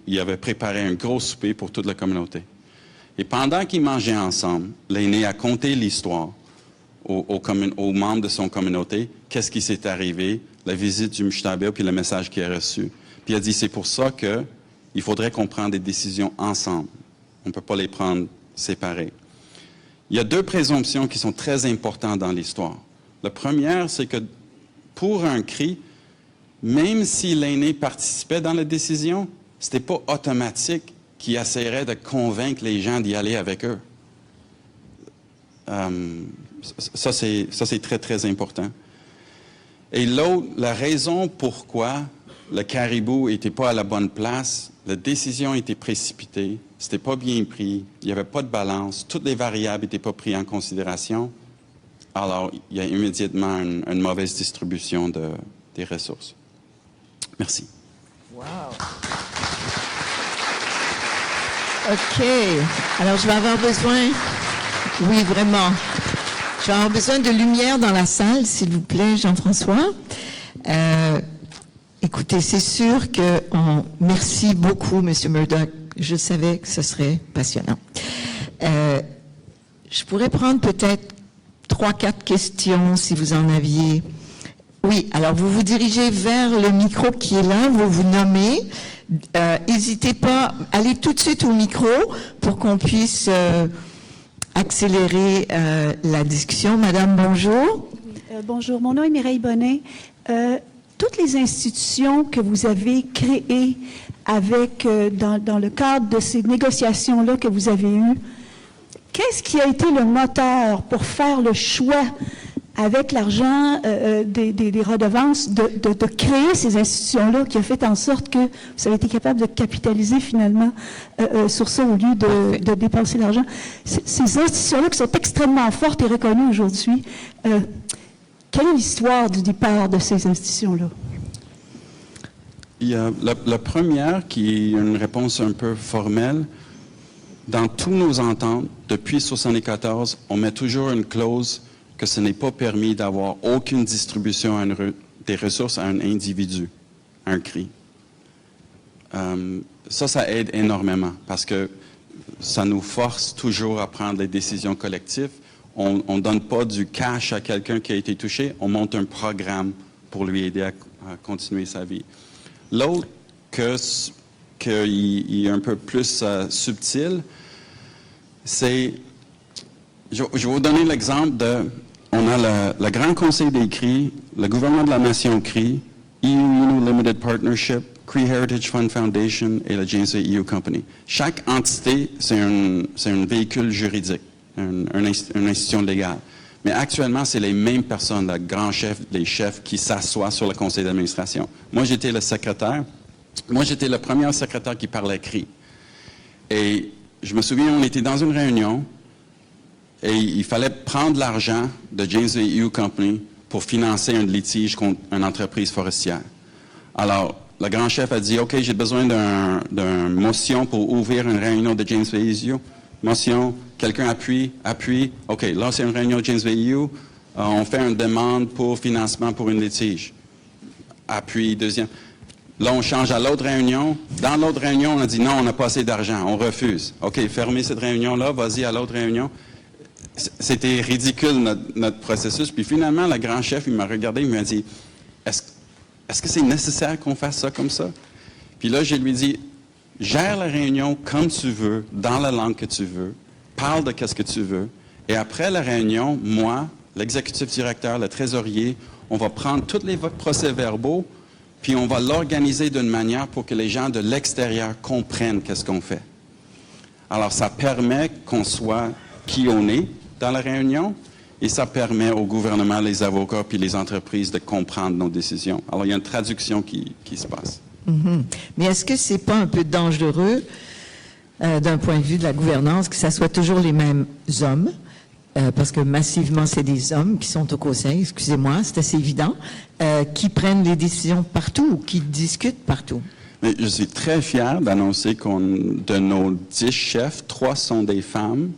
il avait préparé un gros souper pour toute la communauté. Et pendant qu'ils mangeaient ensemble, l'aîné a conté l'histoire aux membres de son communauté, qu'est-ce qui s'est arrivé, la visite du Imshtabel, puis le message qu'il a reçu. Puis il a dit, c'est pour ça qu'il faudrait qu'on prenne des décisions ensemble. On ne peut pas les prendre séparées. Il y a deux présomptions qui sont très importantes dans l'histoire. La première, c'est que pour un cri, même si l'aîné participait dans la décision, ce n'était pas automatique qu'il essaierait de convaincre les gens d'y aller avec eux. Ça, c'est très, très important. Et l'autre, la raison pourquoi le caribou n'était pas à la bonne place, la décision était précipitée, c'était pas bien pris, il n'y avait pas de balance, toutes les variables n'étaient pas prises en considération. Alors, il y a immédiatement une mauvaise distribution des ressources. Merci. Wow. OK. Alors, je vais avoir besoin... Oui, vraiment. Je vais avoir besoin de lumière dans la salle, s'il vous plaît, Jean-François. Écoutez, c'est sûr que... Merci beaucoup, M. Murdoch. Je savais que ce serait passionnant. Je pourrais prendre peut-être 3-4 questions, si vous en aviez. Oui, alors vous vous dirigez vers le micro qui est là, vous vous nommez. N'hésitez pas, allez tout de suite au micro pour qu'on puisse accélérer la discussion. Madame, bonjour. Bonjour, mon nom est Mireille Bonnet. Toutes les institutions que vous avez créées avec, dans le cadre de ces négociations-là que vous avez eues, qu'est-ce qui a été le moteur pour faire le choix avec l'argent des redevances, de créer ces institutions-là, qui a fait en sorte que vous avez été capable de capitaliser finalement sur ça au lieu de dépenser l'argent. Ces institutions-là qui sont extrêmement fortes et reconnues aujourd'hui, quelle est l'histoire du départ de ces institutions-là? Il y a la première, qui est une réponse un peu formelle. Dans tous nos ententes, depuis 1974, on met toujours une clause que ce n'est pas permis d'avoir aucune distribution des ressources à un individu, un CRI. Ça aide énormément parce que ça nous force toujours à prendre des décisions collectives. On ne donne pas du cash à quelqu'un qui a été touché, on monte un programme pour lui aider à continuer sa vie. L'autre, qui est un peu plus subtil, c'est... Je vais vous donner l'exemple de... on a le Grand Conseil des CRI, le gouvernement de la Nation CRI, EU Limited Partnership, CRI Heritage Fund Foundation et la James Bay EU Company. Chaque entité, c'est un véhicule juridique, une institution légale. Mais actuellement, c'est les mêmes personnes, le grand chef, les chefs qui s'assoient sur le conseil d'administration. Moi, j'étais le secrétaire. Moi, j'étais le premier secrétaire qui parlait CRI. Et je me souviens, on était dans une réunion et il fallait prendre l'argent de James Bay EU Company pour financer un litige contre une entreprise forestière. Alors, le grand chef a dit, OK, j'ai besoin d'une motion pour ouvrir une réunion de James Bay EU. Motion, quelqu'un appuie. OK, là, c'est une réunion de James Bay EU. On fait une demande pour financement pour une litige. Appuie, deuxième. Là, on change à l'autre réunion. Dans l'autre réunion, on a dit non, on n'a pas assez d'argent. On refuse. OK, fermez cette réunion-là, vas-y à l'autre réunion. C'était ridicule, notre processus. Puis finalement, le grand chef, il m'a regardé, il m'a dit, est-ce que c'est nécessaire qu'on fasse ça comme ça? Puis là, je lui ai dit, gère la réunion comme tu veux, dans la langue que tu veux, parle de qu'est-ce que tu veux. Et après la réunion, moi, l'exécutif directeur, le trésorier, on va prendre tous les procès-verbaux, puis on va l'organiser d'une manière pour que les gens de l'extérieur comprennent qu'est-ce qu'on fait. Alors, ça permet qu'on soit qui on est dans la réunion, et ça permet au gouvernement, les avocats, puis les entreprises de comprendre nos décisions. Alors, il y a une traduction qui se passe. Mm-hmm. Mais est-ce que c'est pas un peu dangereux, d'un point de vue de la gouvernance, que ça soit toujours les mêmes hommes? Parce que massivement, c'est des hommes qui sont au conseil, excusez-moi, c'est assez évident, qui prennent les décisions partout ou qui discutent partout. Mais je suis très fier d'annoncer de nos 10 chefs, 3 sont des femmes.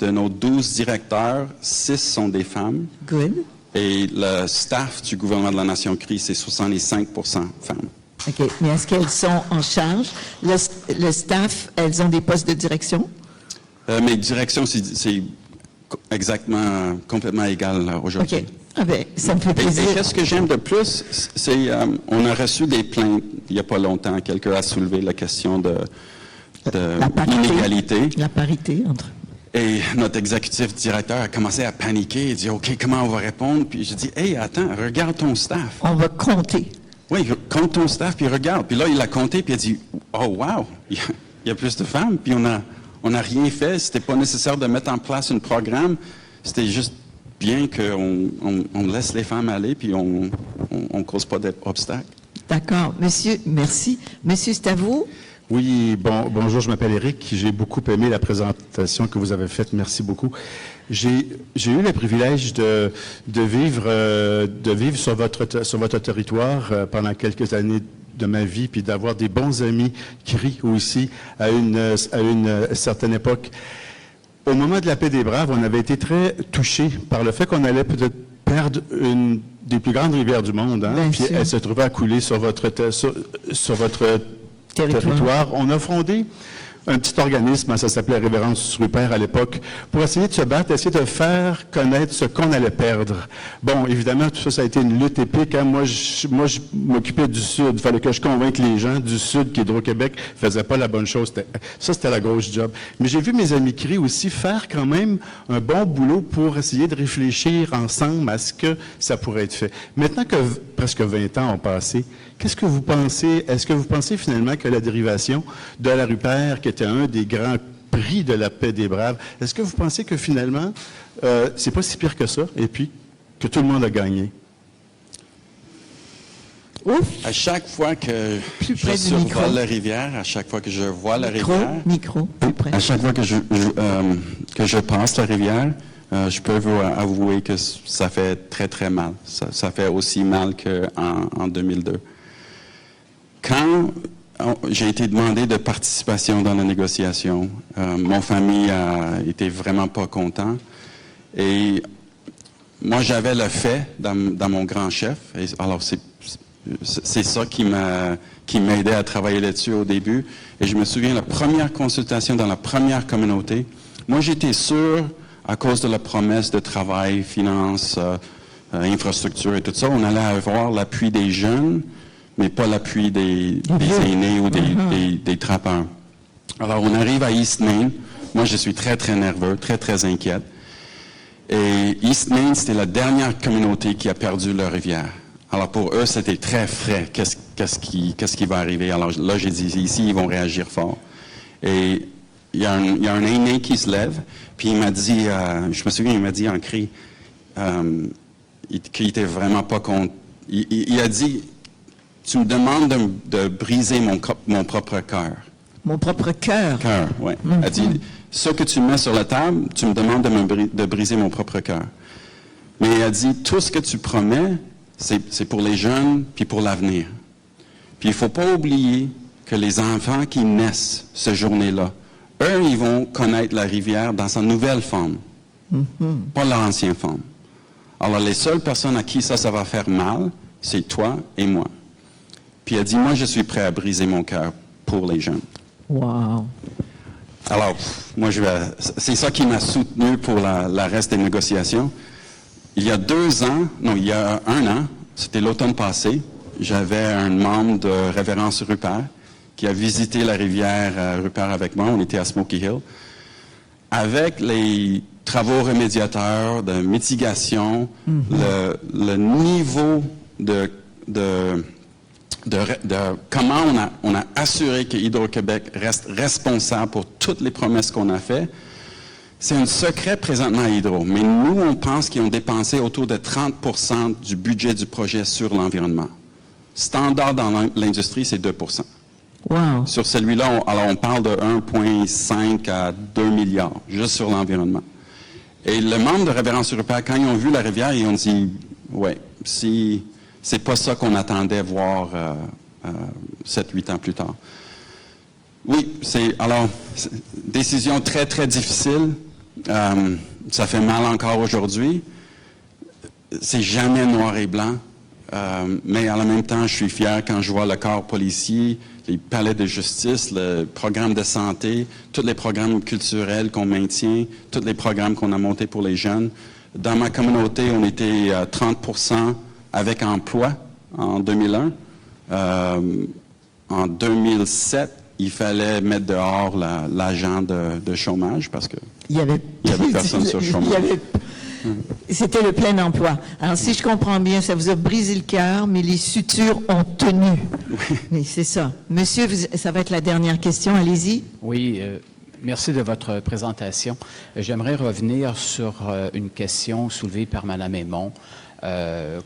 De nos 12 directeurs, 6 sont des femmes. Good. Et le staff du gouvernement de la Nation CRI, c'est 65% femmes. OK. Mais est-ce qu'elles sont en charge? Le staff, elles ont des postes de direction? Mes directions, c'est exactement, complètement égal aujourd'hui. OK. Ah ben, ça me fait plaisir. Et qu'est-ce que j'aime de plus, c'est on a reçu des plaintes il n'y a pas longtemps. Quelqu'un a soulevé la question de l'inégalité. La parité entre... Et notre exécutif directeur a commencé à paniquer. Il dit, OK, comment on va répondre? Puis je dis, hey, attends, regarde ton staff. On va compter. Oui, compte ton staff, puis regarde. Puis là, il a compté, puis il a dit, oh, wow, il y a plus de femmes. Puis on a rien fait. C'était pas nécessaire de mettre en place un programme. C'était juste bien qu'on laisse les femmes aller, puis on cause pas d'obstacles. D'accord. Monsieur, merci. Monsieur, c'est à vous? Oui, bonjour, je m'appelle Éric. J'ai beaucoup aimé la présentation que vous avez faite. Merci beaucoup. J'ai eu le privilège de vivre sur votre territoire pendant quelques années de ma vie, puis d'avoir des bons amis CRI aussi à une certaine époque. Au moment de la paix des Braves, on avait été très touchés par le fait qu'on allait peut-être perdre une des plus grandes rivières du monde, hein, puis elle se trouvait à couler sur votre territoire. On a fondé un petit organisme, ça s'appelait Révérence Rupert à l'époque, pour essayer de se battre, essayer de faire connaître ce qu'on allait perdre. Bon, évidemment, tout ça, ça a été une lutte épique. Hein. Moi, je m'occupais du Sud. Il fallait que je convainque les gens du Sud qu'Hydro-Québec faisaient pas la bonne chose. C'était la grosse job. Mais j'ai vu mes amis CRI aussi faire quand même un bon boulot pour essayer de réfléchir ensemble à ce que ça pourrait être fait. Maintenant que presque 20 ans ont passé, qu'est-ce que vous pensez? Est-ce que vous pensez finalement que la dérivation de la Rupert, qui était un des grands prix de la paix des Braves, est-ce que vous pensez que finalement, c'est pas si pire que ça, et puis que tout le monde a gagné? Ouf. À chaque fois que je survole la rivière, à chaque fois que je vois la rivière, plus près. À chaque fois que je passe la rivière, je peux vous avouer que ça fait très, très mal. Ça fait aussi mal qu'en 2002. Quand j'ai été demandé de participation dans la négociation, mon famille a été vraiment pas content. Et moi, j'avais le fait dans mon grand chef. Et alors, c'est ça qui m'a aidé à travailler là-dessus au début. Et je me souviens, la première consultation dans la première communauté, moi, j'étais sûr, à cause de la promesse de travail, finances, infrastructure et tout ça, on allait avoir l'appui des jeunes, mais pas l'appui des aînés ou des trappeurs. Alors, on arrive à East Main. Moi, je suis très, très nerveux, très, très inquiète. Et East Main, c'était la dernière communauté qui a perdu leur rivière. Alors pour eux, c'était très frais. Qu'est-ce qui va arriver? Alors là, j'ai dit, ici, ils vont réagir fort. Et il y a un aîné qui se lève, puis il m'a dit, je me souviens, il m'a dit en cri, qu'il était vraiment pas contre. Il a dit, tu me demandes de briser mon propre cœur. Mon propre cœur. Cœur, oui. Il a dit, ce que tu mets sur la table, tu me demandes de briser mon propre cœur. Mais il a dit, tout ce que tu promets, c'est pour les jeunes, puis pour l'avenir. Puis il ne faut pas oublier que les enfants qui naissent ce journée-là, eux, ils vont connaître la rivière dans sa nouvelle forme, pas l'ancienne forme. Alors les seules personnes à qui ça va faire mal, c'est toi et moi. Puis il a dit, moi, je suis prêt à briser mon cœur pour les jeunes. Wow. Alors, moi, c'est ça qui m'a soutenu pour la reste des négociations. Il y a un an, c'était l'automne passé, j'avais un membre de Révérence Rupert qui a visité la rivière Rupert avec moi. On était à Smoky Hill. Avec les travaux remédiateurs de mitigation, le niveau de comment on a assuré que Hydro-Québec reste responsable pour toutes les promesses qu'on a faites. C'est un secret présentement à Hydro, mais nous, on pense qu'ils ont dépensé autour de 30% du budget du projet sur l'environnement. Standard dans l'industrie, c'est 2%. Wow. Sur celui-là, on parle de 1,5 à 2 milliards, juste sur l'environnement. Et le membre de Révérence Rupert, quand ils ont vu la rivière, ils ont dit, ouais, c'est pas ça qu'on attendait voir 7-8 ans plus tard. Oui, décision très, très difficile. Ça fait mal encore aujourd'hui. C'est jamais noir et blanc. Mais en même temps, je suis fier quand je vois le corps policier, les palais de justice, le programme de santé, tous les programmes culturels qu'on maintient, tous les programmes qu'on a montés pour les jeunes. Dans ma communauté, on était 30% avec emploi en 2001. En 2007, il fallait mettre dehors l'agent de chômage parce que il y avait personne sur le chômage. C'était le plein emploi. Alors, si je comprends bien, ça vous a brisé le cœur, mais les sutures ont tenu. Oui. Mais c'est ça. Monsieur, ça va être la dernière question. Allez-y. Oui, merci de votre présentation. J'aimerais revenir sur une question soulevée par Mme Aymon,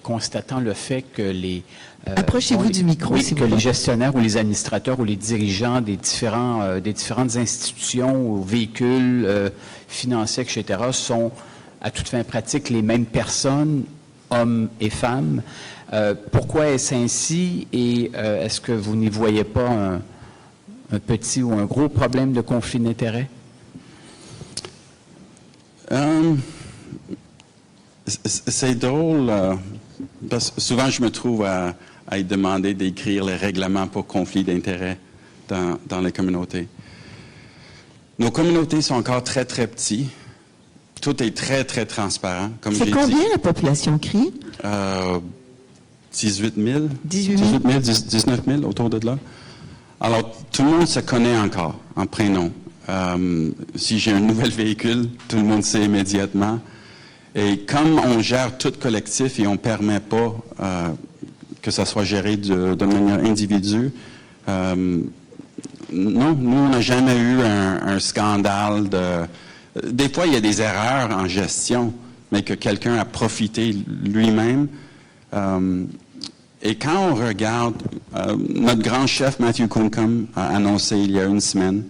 constatant le fait que les... Approchez-vous du micro, oui, s'il que vous plaît. les gestionnaires ou les administrateurs ou les dirigeants des différentes institutions ou véhicules financiers, etc., sont à toute fin pratique les mêmes personnes, hommes et femmes. Pourquoi est-ce ainsi et est-ce que vous n'y voyez pas un petit ou un gros problème de conflit d'intérêts? C'est drôle, parce que souvent je me trouve à être demandé d'écrire les règlements pour conflit d'intérêts dans les communautés. Nos communautés sont encore très, très petites. Tout est très, très transparent. C'est combien la population CRI? 18 000. 18 000? 19 000, autour de là. Alors, tout le monde se connaît encore en prénom. Si j'ai un nouvel véhicule, tout le monde sait immédiatement. Et comme on gère tout collectif et on ne permet pas que ça soit géré de manière individuelle, non, nous, on n'a jamais eu un scandale de... Des fois, il y a des erreurs en gestion, mais que quelqu'un a profité lui-même. Et quand on regarde, notre grand chef, Matthew Kuncombe, a annoncé il y a une semaine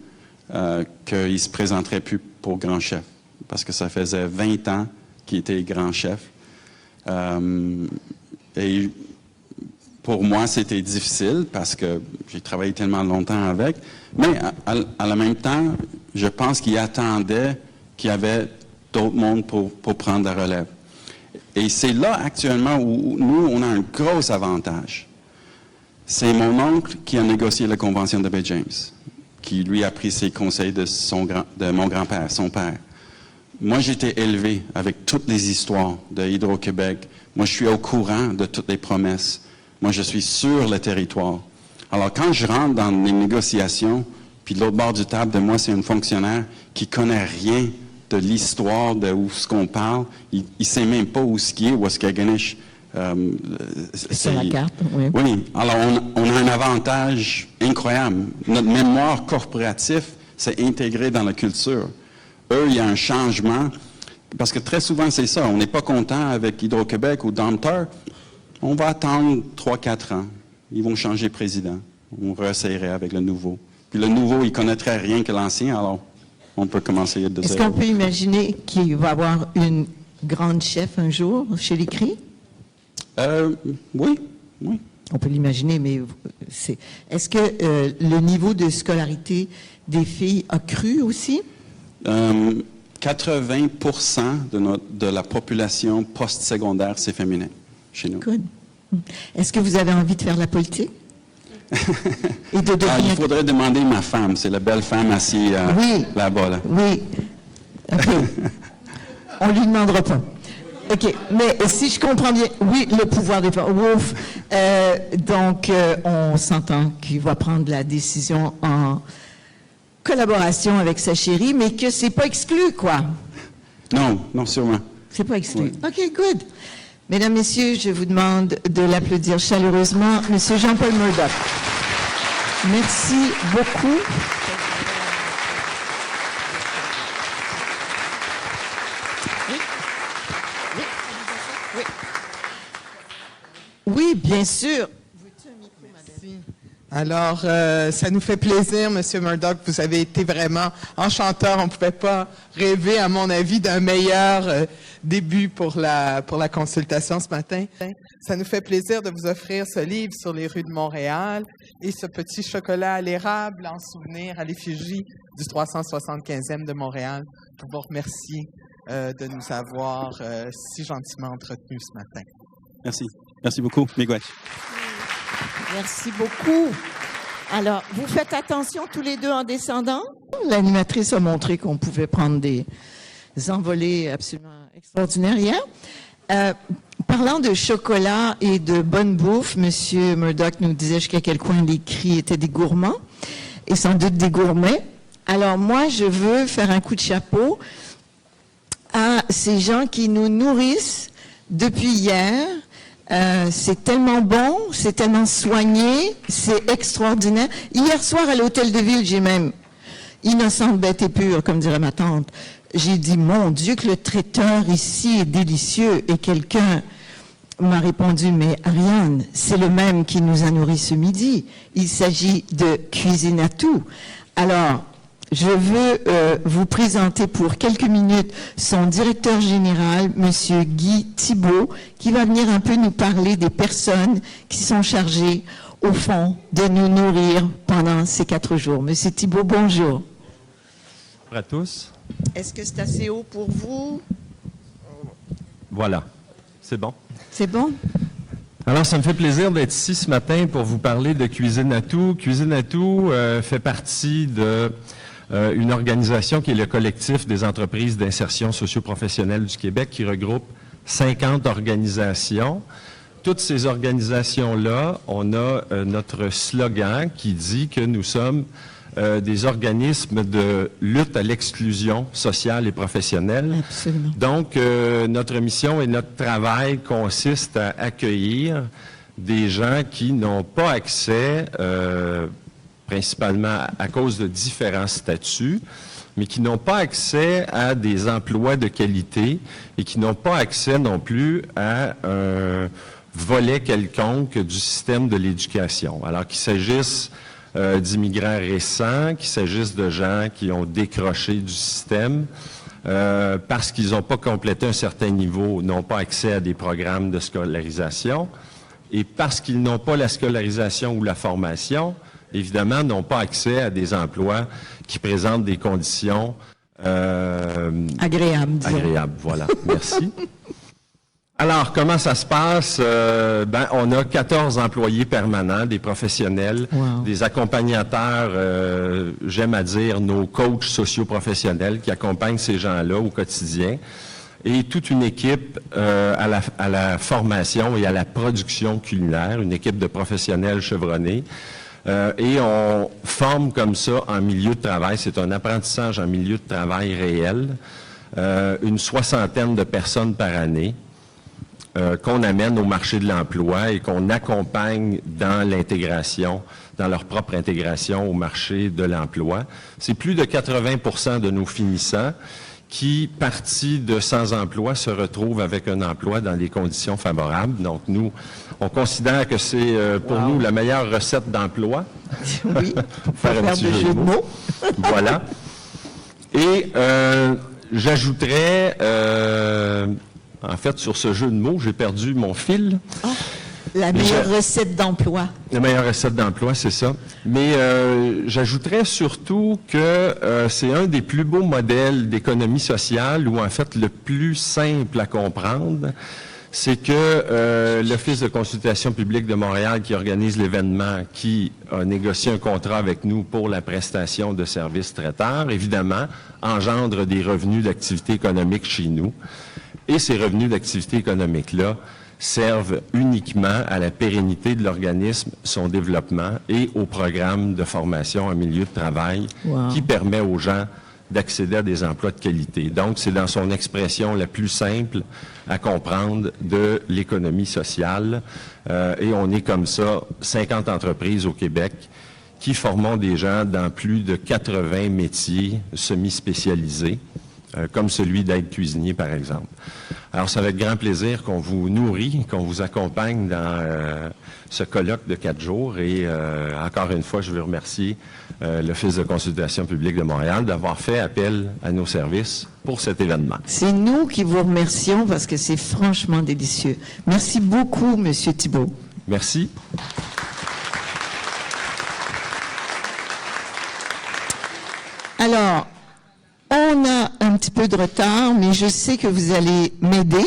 qu'il ne se présenterait plus pour grand chef, parce que ça faisait 20 ans qu'il était grand chef. Et pour moi, c'était difficile, parce que j'ai travaillé tellement longtemps avec, mais à la même temps, je pense qu'il attendait qu'il y avait d'autres mondes pour prendre la relève. Et c'est là, actuellement, où nous, on a un gros avantage. C'est mon oncle qui a négocié la Convention de Bay James, qui, lui, a pris ses conseils de mon grand-père, son père. Moi, j'étais élevé avec toutes les histoires de Hydro-Québec. Moi, je suis au courant de toutes les promesses. Moi, je suis sur le territoire. Alors, quand je rentre dans les négociations, puis de l'autre bord du table de moi, c'est un fonctionnaire qui connaît rien de l'histoire de où ce qu'on parle. Il ne sait même pas où ce qui est, où est-ce que Ganesh... Sur la carte, oui. Oui, alors on a un avantage incroyable. Notre mémoire corporative, c'est intégré dans la culture. Eux, il y a un changement, parce que très souvent, c'est ça. On n'est pas content avec Hydro-Québec ou Domtar. On va attendre 3-4 ans. Ils vont changer de président. On réessayerait avec le nouveau. Puis le nouveau, il connaîtrait rien que l'ancien, alors on peut commencer de zéro. Est-ce qu'on peut imaginer qu'il va y avoir une grande chef un jour chez les CRI? Oui. On peut l'imaginer, mais est-ce que le niveau de scolarité des filles a cru aussi? 80% de la population post-secondaire, c'est féminin chez nous. Good. Est-ce que vous avez envie de faire la politique? Et de devenir... il faudrait demander à ma femme, c'est la belle femme assise là-bas. Là. Oui. OK. On lui demandera pas. OK. Mais si je comprends bien, oui, le pouvoir des femmes. Ouf. Donc, on s'entend qu'il va prendre la décision en collaboration avec sa chérie, mais que c'est pas exclu, quoi. Non, sûrement. C'est pas exclu. Oui. OK, good. Mesdames, Messieurs, je vous demande de l'applaudir chaleureusement, M. Jean-Paul Murdock. Merci beaucoup. Oui, bien sûr. Merci. Alors, ça nous fait plaisir, M. Murdock. Vous avez été vraiment enchanteur. On ne pouvait pas rêver, à mon avis, d'un meilleur début pour la consultation ce matin. Ça nous fait plaisir de vous offrir ce livre sur les rues de Montréal et ce petit chocolat à l'érable en souvenir à l'effigie du 375e de Montréal pour vous remercier de nous avoir si gentiment entretenus ce matin. Merci. Merci beaucoup, Miigwech. Merci beaucoup. Alors, vous faites attention tous les deux en descendant. L'animatrice a montré qu'on pouvait prendre des envolées absolument extraordinaires hier. Parlant de chocolat et de bonne bouffe, M. Murdock nous disait jusqu'à quel point les CRI étaient des gourmands et sans doute des gourmets. Alors moi, je veux faire un coup de chapeau à ces gens qui nous nourrissent depuis hier. C'est tellement bon, c'est tellement soigné, c'est extraordinaire. Hier soir, à l'hôtel de ville, j'ai même, innocente, bête et pure, comme dirait ma tante, j'ai dit, mon Dieu, que le traiteur ici est délicieux. Et quelqu'un m'a répondu, mais Ariane, c'est le même qui nous a nourris ce midi. Il s'agit de Cuisine à tout. Alors, je veux vous présenter pour quelques minutes son directeur général, M. Guy Thibault, qui va venir un peu nous parler des personnes qui sont chargées, au fond, de nous nourrir pendant ces 4 jours. M. Thibault, bonjour. Bonjour à tous. Est-ce que c'est assez haut pour vous? Voilà, c'est bon. C'est bon? Alors, ça me fait plaisir d'être ici ce matin pour vous parler de Cuisine à tout. Cuisine à tout fait partie de une organisation qui est le collectif des entreprises d'insertion socio-professionnelle du Québec qui regroupe 50 organisations. Toutes ces organisations-là, on a notre slogan qui dit que nous sommes des organismes de lutte à l'exclusion sociale et professionnelle. Absolument. Donc, notre mission et notre travail consiste à accueillir des gens qui n'ont pas accès, principalement à cause de différents statuts, mais qui n'ont pas accès à des emplois de qualité et qui n'ont pas accès non plus à un volet quelconque du système de l'éducation. Alors qu'il s'agisse d'immigrants récents, qu'il s'agisse de gens qui ont décroché du système parce qu'ils n'ont pas complété un certain niveau, n'ont pas accès à des programmes de scolarisation, et parce qu'ils n'ont pas la scolarisation ou la formation, évidemment, n'ont pas accès à des emplois qui présentent des conditions agréables. Agréables, voilà. Merci. Alors, comment ça se passe? On a 14 employés permanents, des professionnels, des accompagnateurs, j'aime à dire nos coachs socio-professionnels qui accompagnent ces gens-là au quotidien, et toute une équipe à la formation et à la production culinaire, une équipe de professionnels chevronnés. Et on forme comme ça en milieu de travail, c'est un apprentissage en milieu de travail réel. une 60aine de personnes par année qu'on amène au marché de l'emploi et qu'on accompagne dans l'intégration, dans leur propre intégration au marché de l'emploi. C'est plus de 80% de nos finissants qui, partis de sans-emploi, se retrouvent avec un emploi dans des conditions favorables. Donc, nous, on considère que c'est pour nous la meilleure recette d'emploi. Oui, pour faire un petit de jeu de mots. Voilà. Et j'ajouterais, en fait, sur ce jeu de mots, j'ai perdu mon fil. Oh, la meilleure recette d'emploi. La meilleure recette d'emploi, c'est ça. Mais j'ajouterais surtout que c'est un des plus beaux modèles d'économie sociale, ou en fait le plus simple à comprendre. C'est que l'Office de consultation publique de Montréal, qui organise l'événement, qui a négocié un contrat avec nous pour la prestation de services traiteurs, évidemment, engendre des revenus d'activité économique chez nous. Et ces revenus d'activité économique-là servent uniquement à la pérennité de l'organisme, son développement et au programme de formation en milieu de travail qui permet aux gens d'accéder à des emplois de qualité. Donc, c'est dans son expression la plus simple à comprendre de l'économie sociale. Et on est comme ça 50 entreprises au Québec qui formons des gens dans plus de 80 métiers semi-spécialisés, comme celui d'être cuisinier, par exemple. Alors, c'est avec grand plaisir qu'on vous nourrit, qu'on vous accompagne dans ce colloque de 4 jours. Et encore une fois, je veux remercier l'Office de consultation publique de Montréal d'avoir fait appel à nos services pour cet événement. C'est nous qui vous remercions parce que c'est franchement délicieux. Merci beaucoup, M. Thibault. Merci. Alors, on a un petit peu de retard, mais je sais que vous allez m'aider.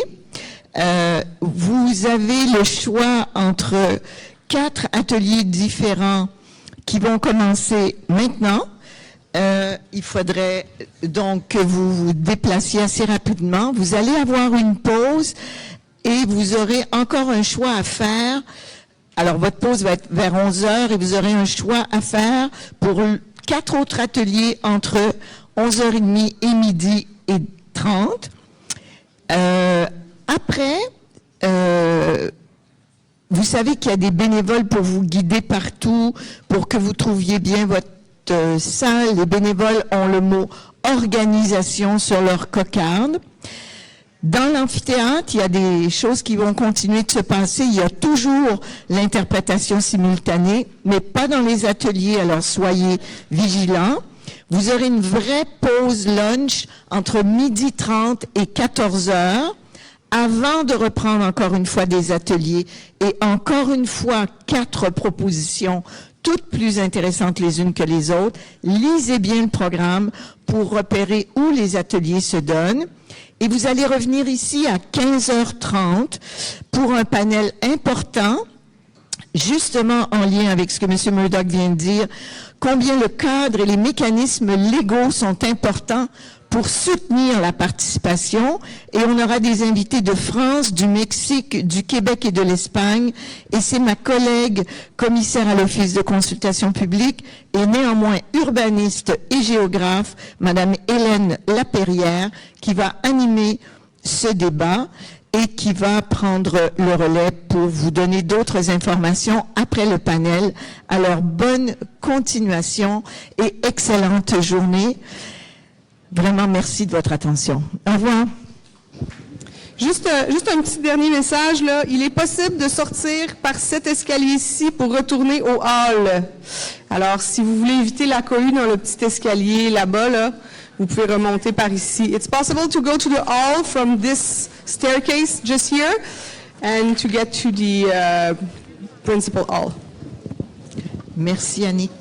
Vous avez le choix entre 4 ateliers différents qui vont commencer maintenant. Il faudrait donc que vous vous déplaciez assez rapidement. Vous allez avoir une pause et vous aurez encore un choix à faire. Alors, votre pause va être vers 11h et vous aurez un choix à faire pour 4 autres ateliers entre 11h30 et midi et 30. Après, vous savez qu'il y a des bénévoles pour vous guider partout, pour que vous trouviez bien votre salle. Les bénévoles ont le mot « organisation » sur leur cocarde. Dans l'amphithéâtre, il y a des choses qui vont continuer de se passer. Il y a toujours l'interprétation simultanée, mais pas dans les ateliers, alors soyez vigilants. Vous aurez une vraie pause lunch entre 12h30 et 14h avant de reprendre encore une fois des ateliers et encore une fois 4 propositions, toutes plus intéressantes les unes que les autres. Lisez bien le programme pour repérer où les ateliers se donnent. Et vous allez revenir ici à 15h30 pour un panel important, justement en lien avec ce que M. Murdoch vient de dire, combien le cadre et les mécanismes légaux sont importants pour soutenir la participation. Et on aura des invités de France, du Mexique, du Québec et de l'Espagne. Et c'est ma collègue commissaire à l'Office de consultation publique et néanmoins urbaniste et géographe, Madame Hélène Lapérière, qui va animer ce débat et qui va prendre le relais pour vous donner d'autres informations après le panel. Alors, bonne continuation et excellente journée. Vraiment, merci de votre attention. Au revoir. Juste un petit dernier message, là. Il est possible de sortir par cet escalier-ci pour retourner au hall. Alors, si vous voulez éviter la cohue dans le petit escalier là-bas, là, vous pouvez remonter par ici. It's possible to go to the hall from this staircase just here and to get to the principal hall. Merci, Annick.